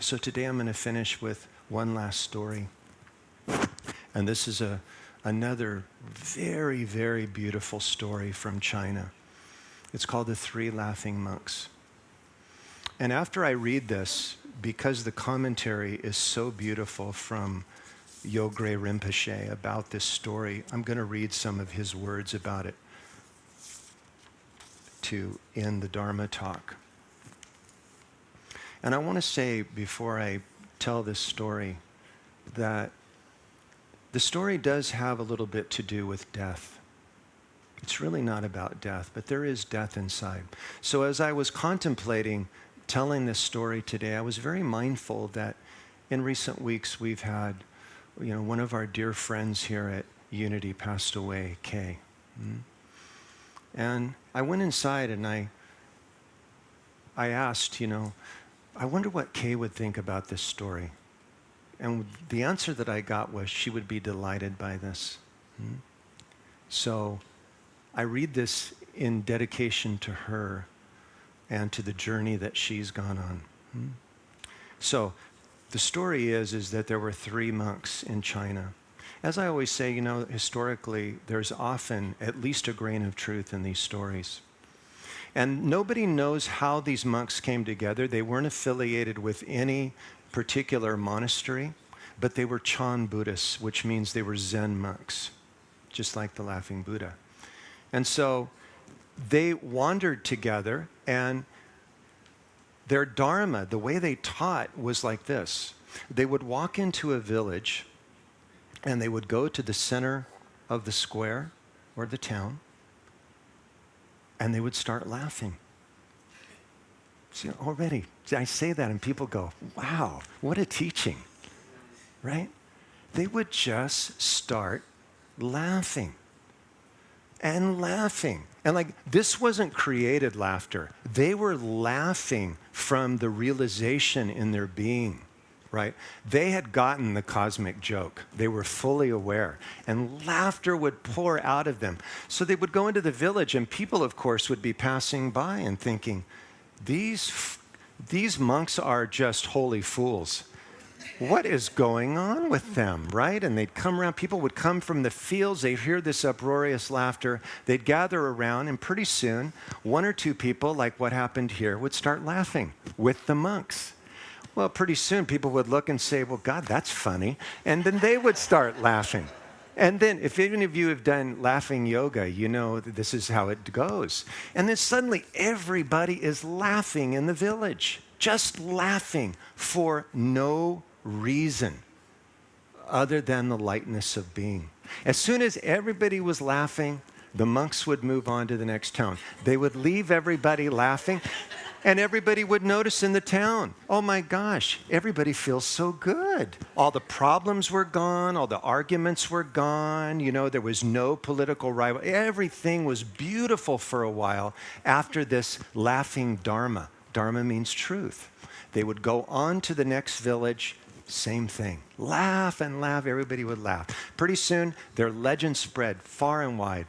So today I'm going to finish with one last story. And this is another very, very beautiful story from China. It's called The Three Laughing Monks. And after I read this, because the commentary is so beautiful from Yogre Rinpoche about this story, I'm going to read some of his words about it to end the Dharma talk. And I want to say before I tell this story that the story does have a little bit to do with death. It's really not about death, but there is death inside. So as I was contemplating telling this story today, I was very mindful that in recent weeks we've had, one of our dear friends here at Unity passed away, Kay. And I went inside and I asked, I wonder what Kay would think about this story. And the answer that I got was she would be delighted by this. So I read this in dedication to her and to the journey that she's gone on. So the story is that there were 3 monks in China. As I always say, historically, there's often at least a grain of truth in these stories. And nobody knows how these monks came together. They weren't affiliated with any particular monastery, but they were Chan Buddhists, which means they were Zen monks, just like the Laughing Buddha. And so they wandered together, and their dharma, the way they taught, was like this. They would walk into a village, and they would go to the center of the square or the town, and they would start laughing. See, already, I say that and people go, wow, what a teaching, right? They would just start laughing and laughing. And this wasn't created laughter. They were laughing from the realization in their being, right? They had gotten the cosmic joke. They were fully aware. And laughter would pour out of them. So they would go into the village, and people, of course, would be passing by and thinking, these monks are just holy fools. What is going on with them, right? And they'd come around. People would come from the fields. They'd hear this uproarious laughter. They'd gather around, and pretty soon, 1 or 2 people, like what happened here, would start laughing with the monks. Well, pretty soon people would look and say, well, God, that's funny. And then they would start laughing. And then if any of you have done laughing yoga, you know that this is how it goes. And then suddenly everybody is laughing in the village, just laughing for no reason other than the lightness of being. As soon as everybody was laughing, the monks would move on to the next town. They would leave everybody laughing. And everybody would notice in the town, oh my gosh, everybody feels so good. All the problems were gone, all the arguments were gone, there was no political rival. Everything was beautiful for a while after this laughing dharma. Dharma means truth. They would go on to the next village, same thing. Laugh and laugh, everybody would laugh. Pretty soon, their legend spread far and wide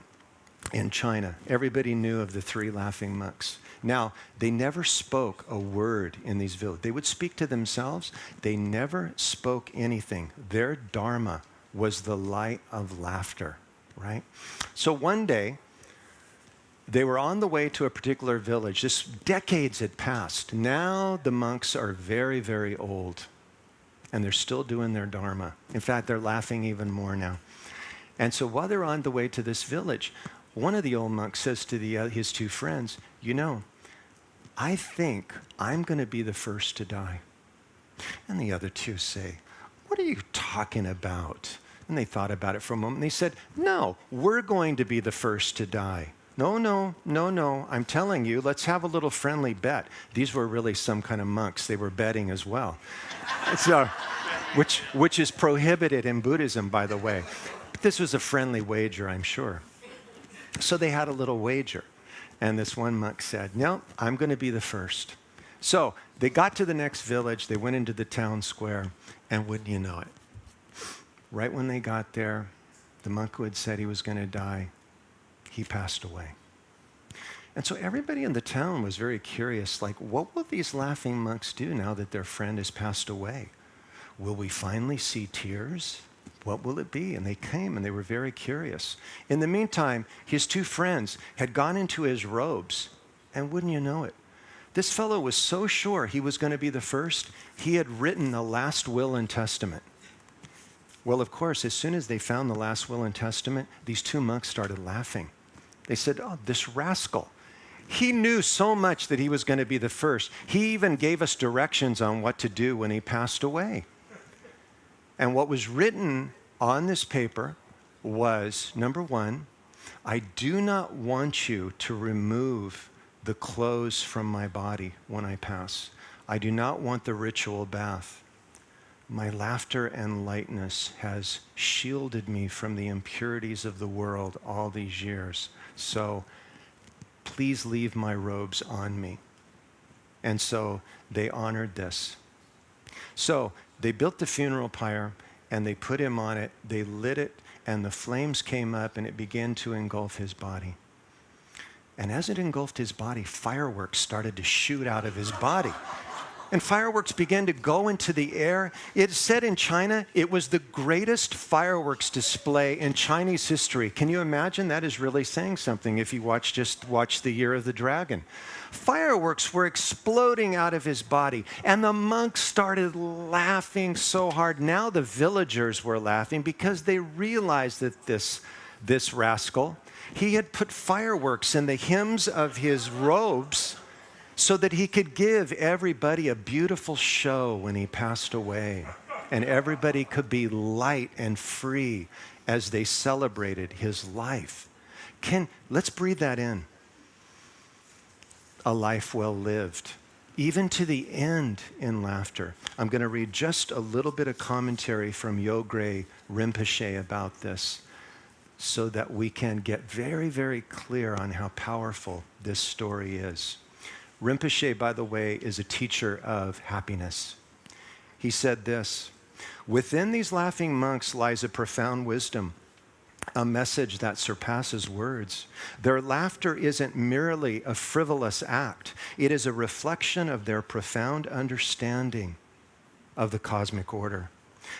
in China. Everybody knew of the 3 laughing monks. Now, they never spoke a word in these villages. They would speak to themselves. They never spoke anything. Their dharma was the light of laughter, right? So one day, they were on the way to a particular village. Decades had passed. Now the monks are very, very old, and they're still doing their dharma. In fact, they're laughing even more now. And so while they're on the way to this village, one of the old monks says to his 2 friends, I think I'm going to be the first to die. And the other 2 say, what are you talking about? And they thought about it for a moment. And they said, no, we're going to be the first to die. No, no, no, no. I'm telling you, let's have a little friendly bet. These were really some kind of monks. They were betting as well. So, which is prohibited in Buddhism, by the way. But this was a friendly wager, I'm sure. So they had a little wager. And this one monk said, no, I'm going to be the first. So they got to the next village. They went into the town square. And wouldn't you know it, right when they got there, the monk who had said he was going to die, he passed away. And so everybody in the town was very curious, like, what will these laughing monks do now that their friend has passed away? Will we finally see tears? What will it be? And they came and they were very curious. In the meantime, his two friends had gone into his robes, and wouldn't you know it, this fellow was so sure he was going to be the first, he had written a last will and testament. Well, of course, as soon as they found the last will and testament, these two monks started laughing. They said, oh, this rascal. He knew so much that he was going to be the first. He even gave us directions on what to do when he passed away. And what was written on this paper was, number one, I do not want you to remove the clothes from my body when I pass. I do not want the ritual bath. My laughter and lightness has shielded me from the impurities of the world all these years. So please leave my robes on me. And so they honored this. So they built the funeral pyre and they put him on it. They lit it and the flames came up and it began to engulf his body. And as it engulfed his body, fireworks started to shoot out of his body. And fireworks began to go into the air. It said in China, it was the greatest fireworks display in Chinese history. Can you imagine? That is really saying something if you just watch the Year of the Dragon. Fireworks were exploding out of his body, and the monks started laughing so hard. Now the villagers were laughing because they realized that this rascal, he had put fireworks in the hems of his robes so that he could give everybody a beautiful show when he passed away. And everybody could be light and free as they celebrated his life. Let's breathe that in. A life well lived, even to the end in laughter. I'm going to read just a little bit of commentary from Yogre Rinpoche about this so that we can get very, very clear on how powerful this story is. Rinpoche, by the way, is a teacher of happiness. He said this, within these laughing monks lies a profound wisdom, a message that surpasses words. Their laughter isn't merely a frivolous act. It is a reflection of their profound understanding of the cosmic order.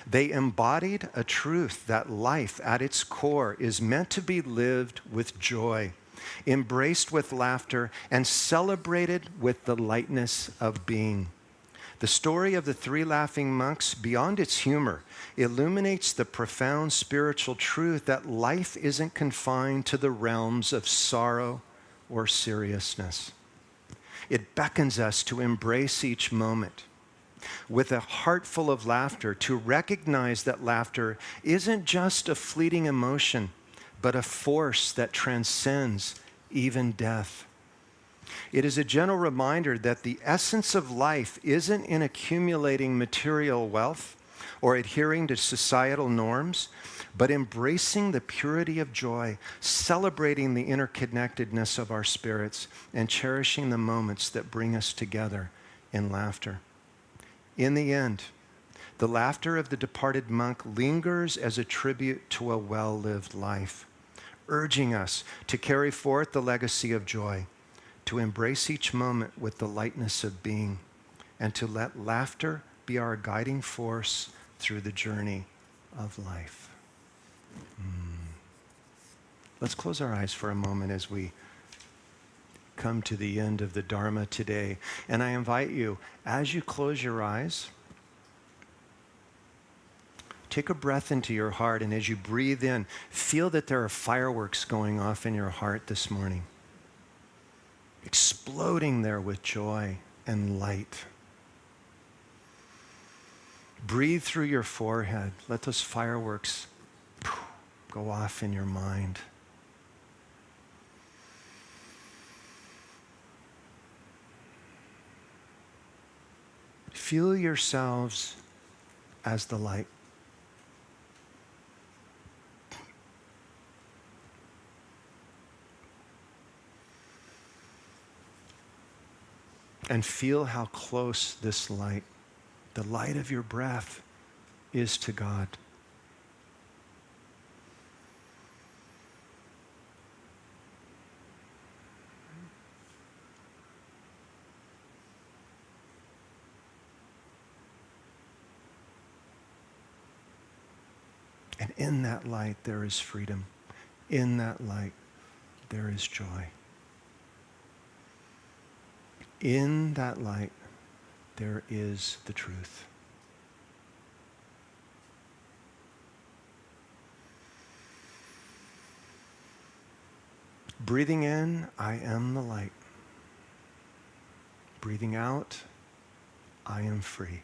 They embodied a truth that life at its core is meant to be lived with joy, embraced with laughter, and celebrated with the lightness of being. The story of the three laughing monks, beyond its humor, illuminates the profound spiritual truth that life isn't confined to the realms of sorrow or seriousness. It beckons us to embrace each moment with a heart full of laughter, to recognize that laughter isn't just a fleeting emotion, but a force that transcends even death. It is a gentle reminder that the essence of life isn't in accumulating material wealth or adhering to societal norms, but embracing the purity of joy, celebrating the interconnectedness of our spirits, and cherishing the moments that bring us together in laughter. In the end, the laughter of the departed monk lingers as a tribute to a well-lived life, urging us to carry forth the legacy of joy, to embrace each moment with the lightness of being, and to let laughter be our guiding force through the journey of life. Let's close our eyes for a moment as we come to the end of the Dharma today. And I invite you, as you close your eyes, take a breath into your heart, and as you breathe in, feel that there are fireworks going off in your heart this morning, exploding there with joy and light. Breathe through your forehead. Let those fireworks go off in your mind. Feel yourselves as the light. And feel how close this light, the light of your breath, is to God. And in that light, there is freedom. In that light, there is joy. In that light, there is the truth. Breathing in, I am the light. Breathing out, I am free.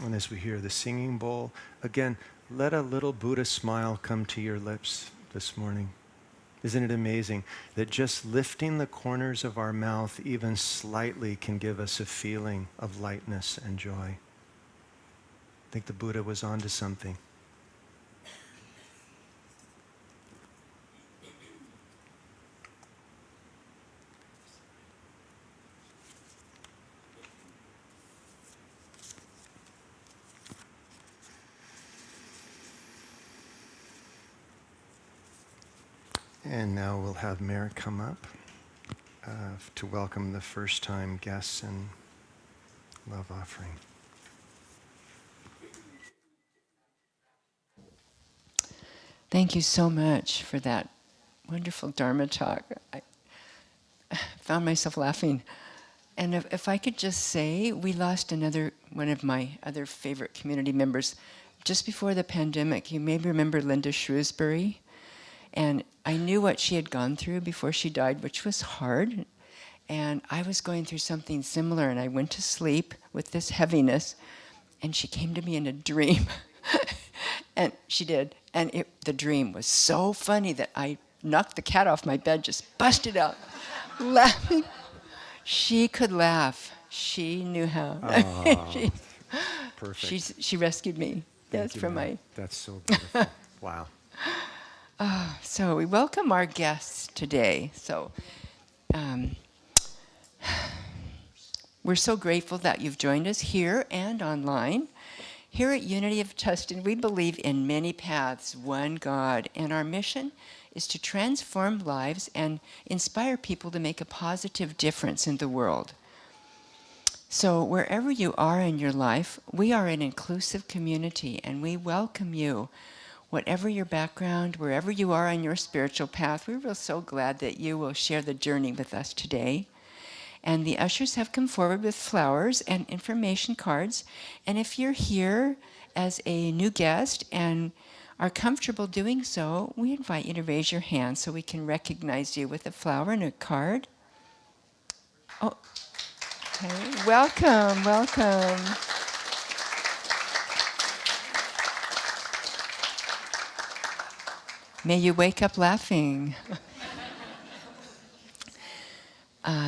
And as we hear the singing bowl, again, let a little Buddha smile come to your lips this morning. Isn't it amazing that just lifting the corners of our mouth even slightly can give us a feeling of lightness and joy? I think the Buddha was onto something. And now we'll have Mayor come up to welcome the first-time guests and love offering. Thank you so much for that wonderful Dharma talk. I found myself laughing. And if I could just say, we lost another one of my other favorite community members just before the pandemic. You may remember Linda Shrewsbury. And I knew what she had gone through before she died, which was hard. And I was going through something similar, and I went to sleep with this heaviness, and she came to me in a dream. And she did. And the dream was so funny that I knocked the cat off my bed, just busted out laughing. She could laugh. She knew how. Perfect. She rescued me. Thank you, Mary. That's so beautiful. Wow. So we welcome our guests today. So we're so grateful that you've joined us here and online. Here at Unity of Tustin, we believe in many paths, one God, and our mission is to transform lives and inspire people to make a positive difference in the world. So wherever you are in your life, we are an inclusive community, and we welcome you. Whatever your background, wherever you are on your spiritual path, we're so glad that you will share the journey with us today. And the ushers have come forward with flowers and information cards. And if you're here as a new guest and are comfortable doing so, we invite you to raise your hand so we can recognize you with a flower and a card. Oh, okay. Welcome, welcome. May you wake up laughing.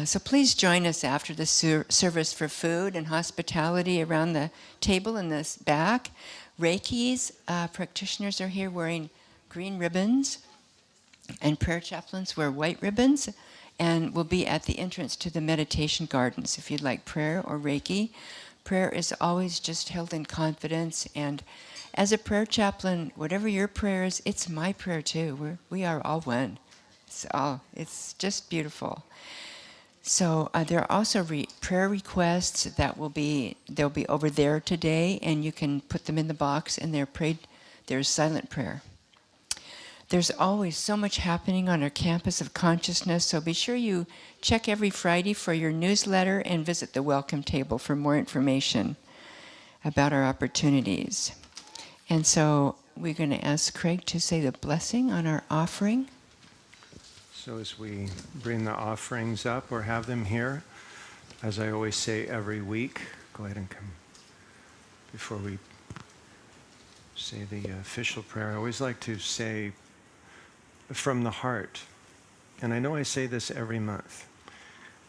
So please join us after the service for food and hospitality around the table in this back. Reiki's practitioners are here wearing green ribbons, and prayer chaplains wear white ribbons, and will be at the entrance to the meditation gardens if you'd like prayer or Reiki. Prayer is always just held in confidence, and as a prayer chaplain, whatever your prayer is, it's my prayer too. We are all one. It's just beautiful. So there are also prayer requests they'll be over there today, and you can put them in the box, and there's silent prayer. There's always so much happening on our campus of consciousness, so be sure you check every Friday for your newsletter and visit the welcome table for more information about our opportunities. And so we're going to ask Craig to say the blessing on our offering. So as we bring the offerings up or have them here, as I always say every week, go ahead and come before we say the official prayer. I always like to say from the heart, and I know I say this every month,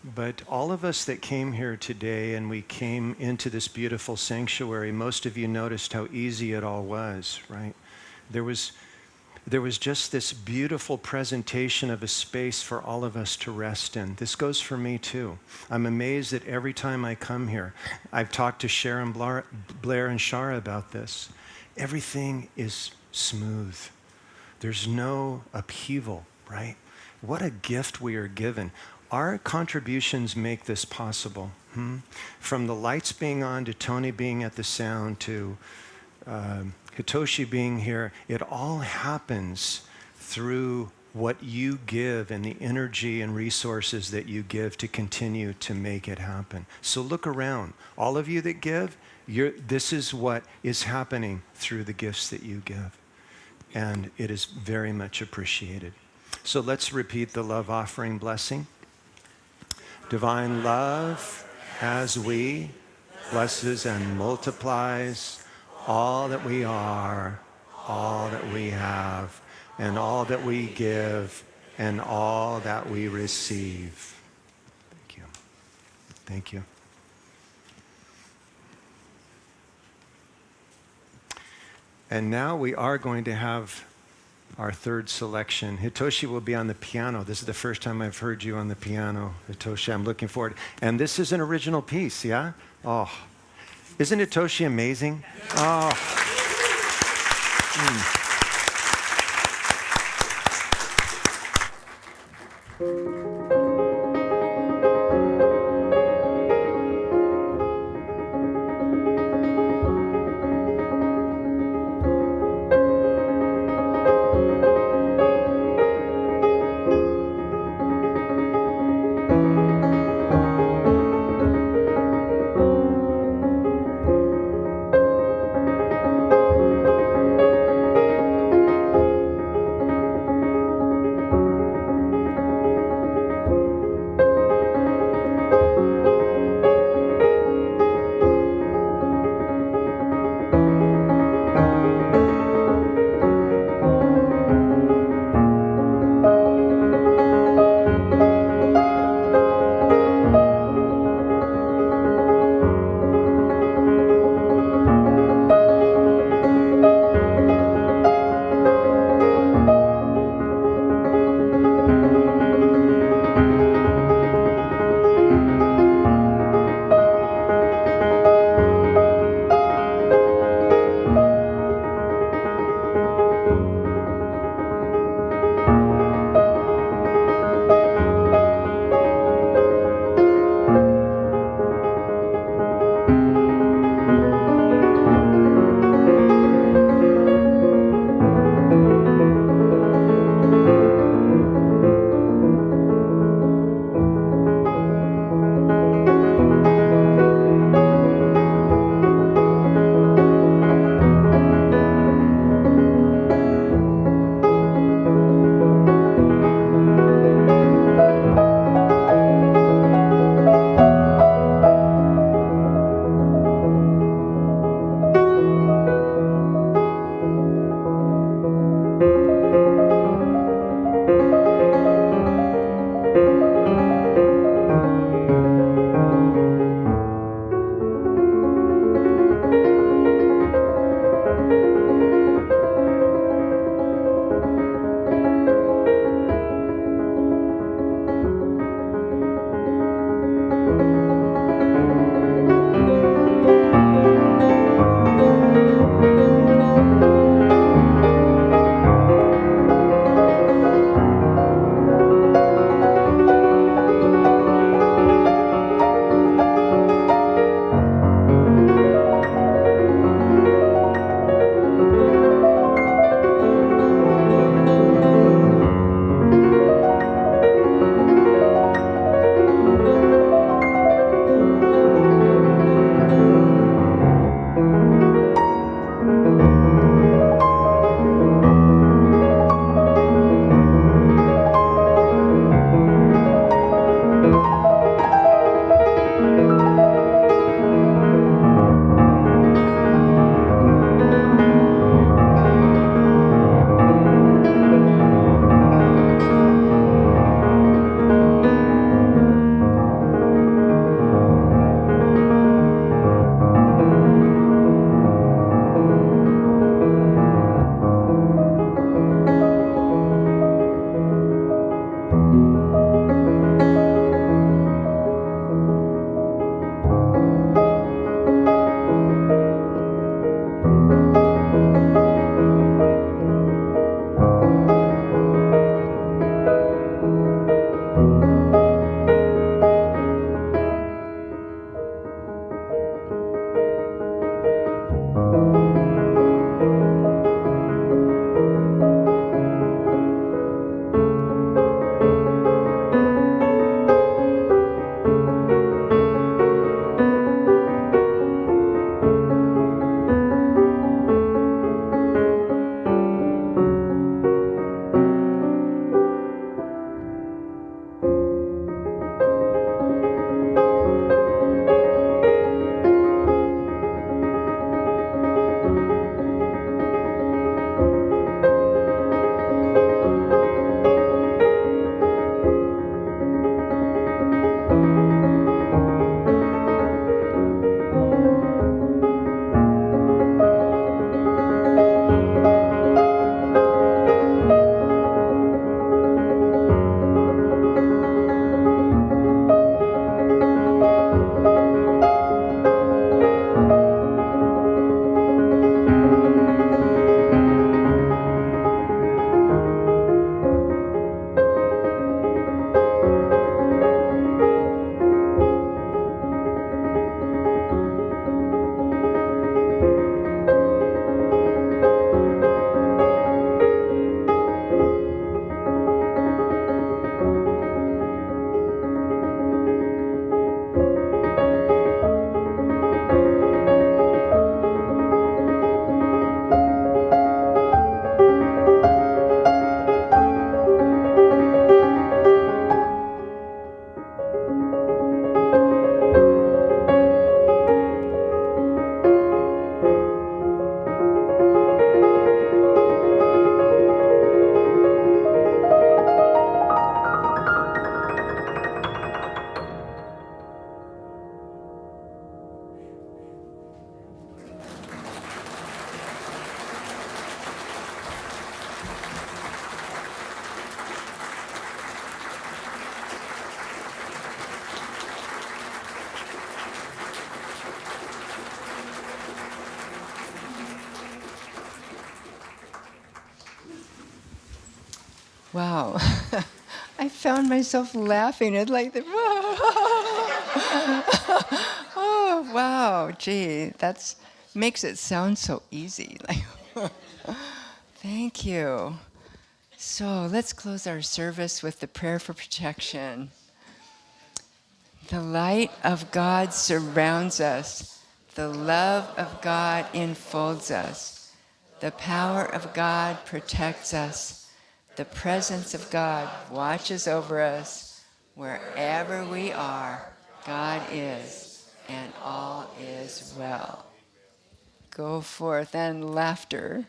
but all of us that came here today and we came into this beautiful sanctuary, most of you noticed how easy it all was, right? There was just this beautiful presentation of a space for all of us to rest in. This goes for me too. I'm amazed that every time I come here, I've talked to Sharon Blair and Shara about this. Everything is smooth. There's no upheaval, right? What a gift we are given. Our contributions make this possible. From the lights being on to Tony being at the sound to Hitoshi being here, it all happens through what you give and the energy and resources that you give to continue to make it happen. So look around. All of you that give, this is what is happening through the gifts that you give. And it is very much appreciated. So let's repeat the love offering blessing. Divine love, as we blesses and multiplies all that we are, all that we have, and all that we give, and all that we receive. Thank you. Thank you. And now we are going to have our third selection. Hitoshi will be on the piano. This is the first time I've heard you on the piano, Hitoshi. I'm looking forward. And this is an original piece, yeah? Oh. Isn't Hitoshi amazing? Oh. Wow. I found myself laughing at like the, oh, wow, gee, that's makes it sound so easy. Like, thank you. So let's close our service with the prayer for protection. The light of God surrounds us. The love of God enfolds us. The power of God protects us. The presence of God watches over us. Wherever we are, God is, and all is well. Go forth, and laughter.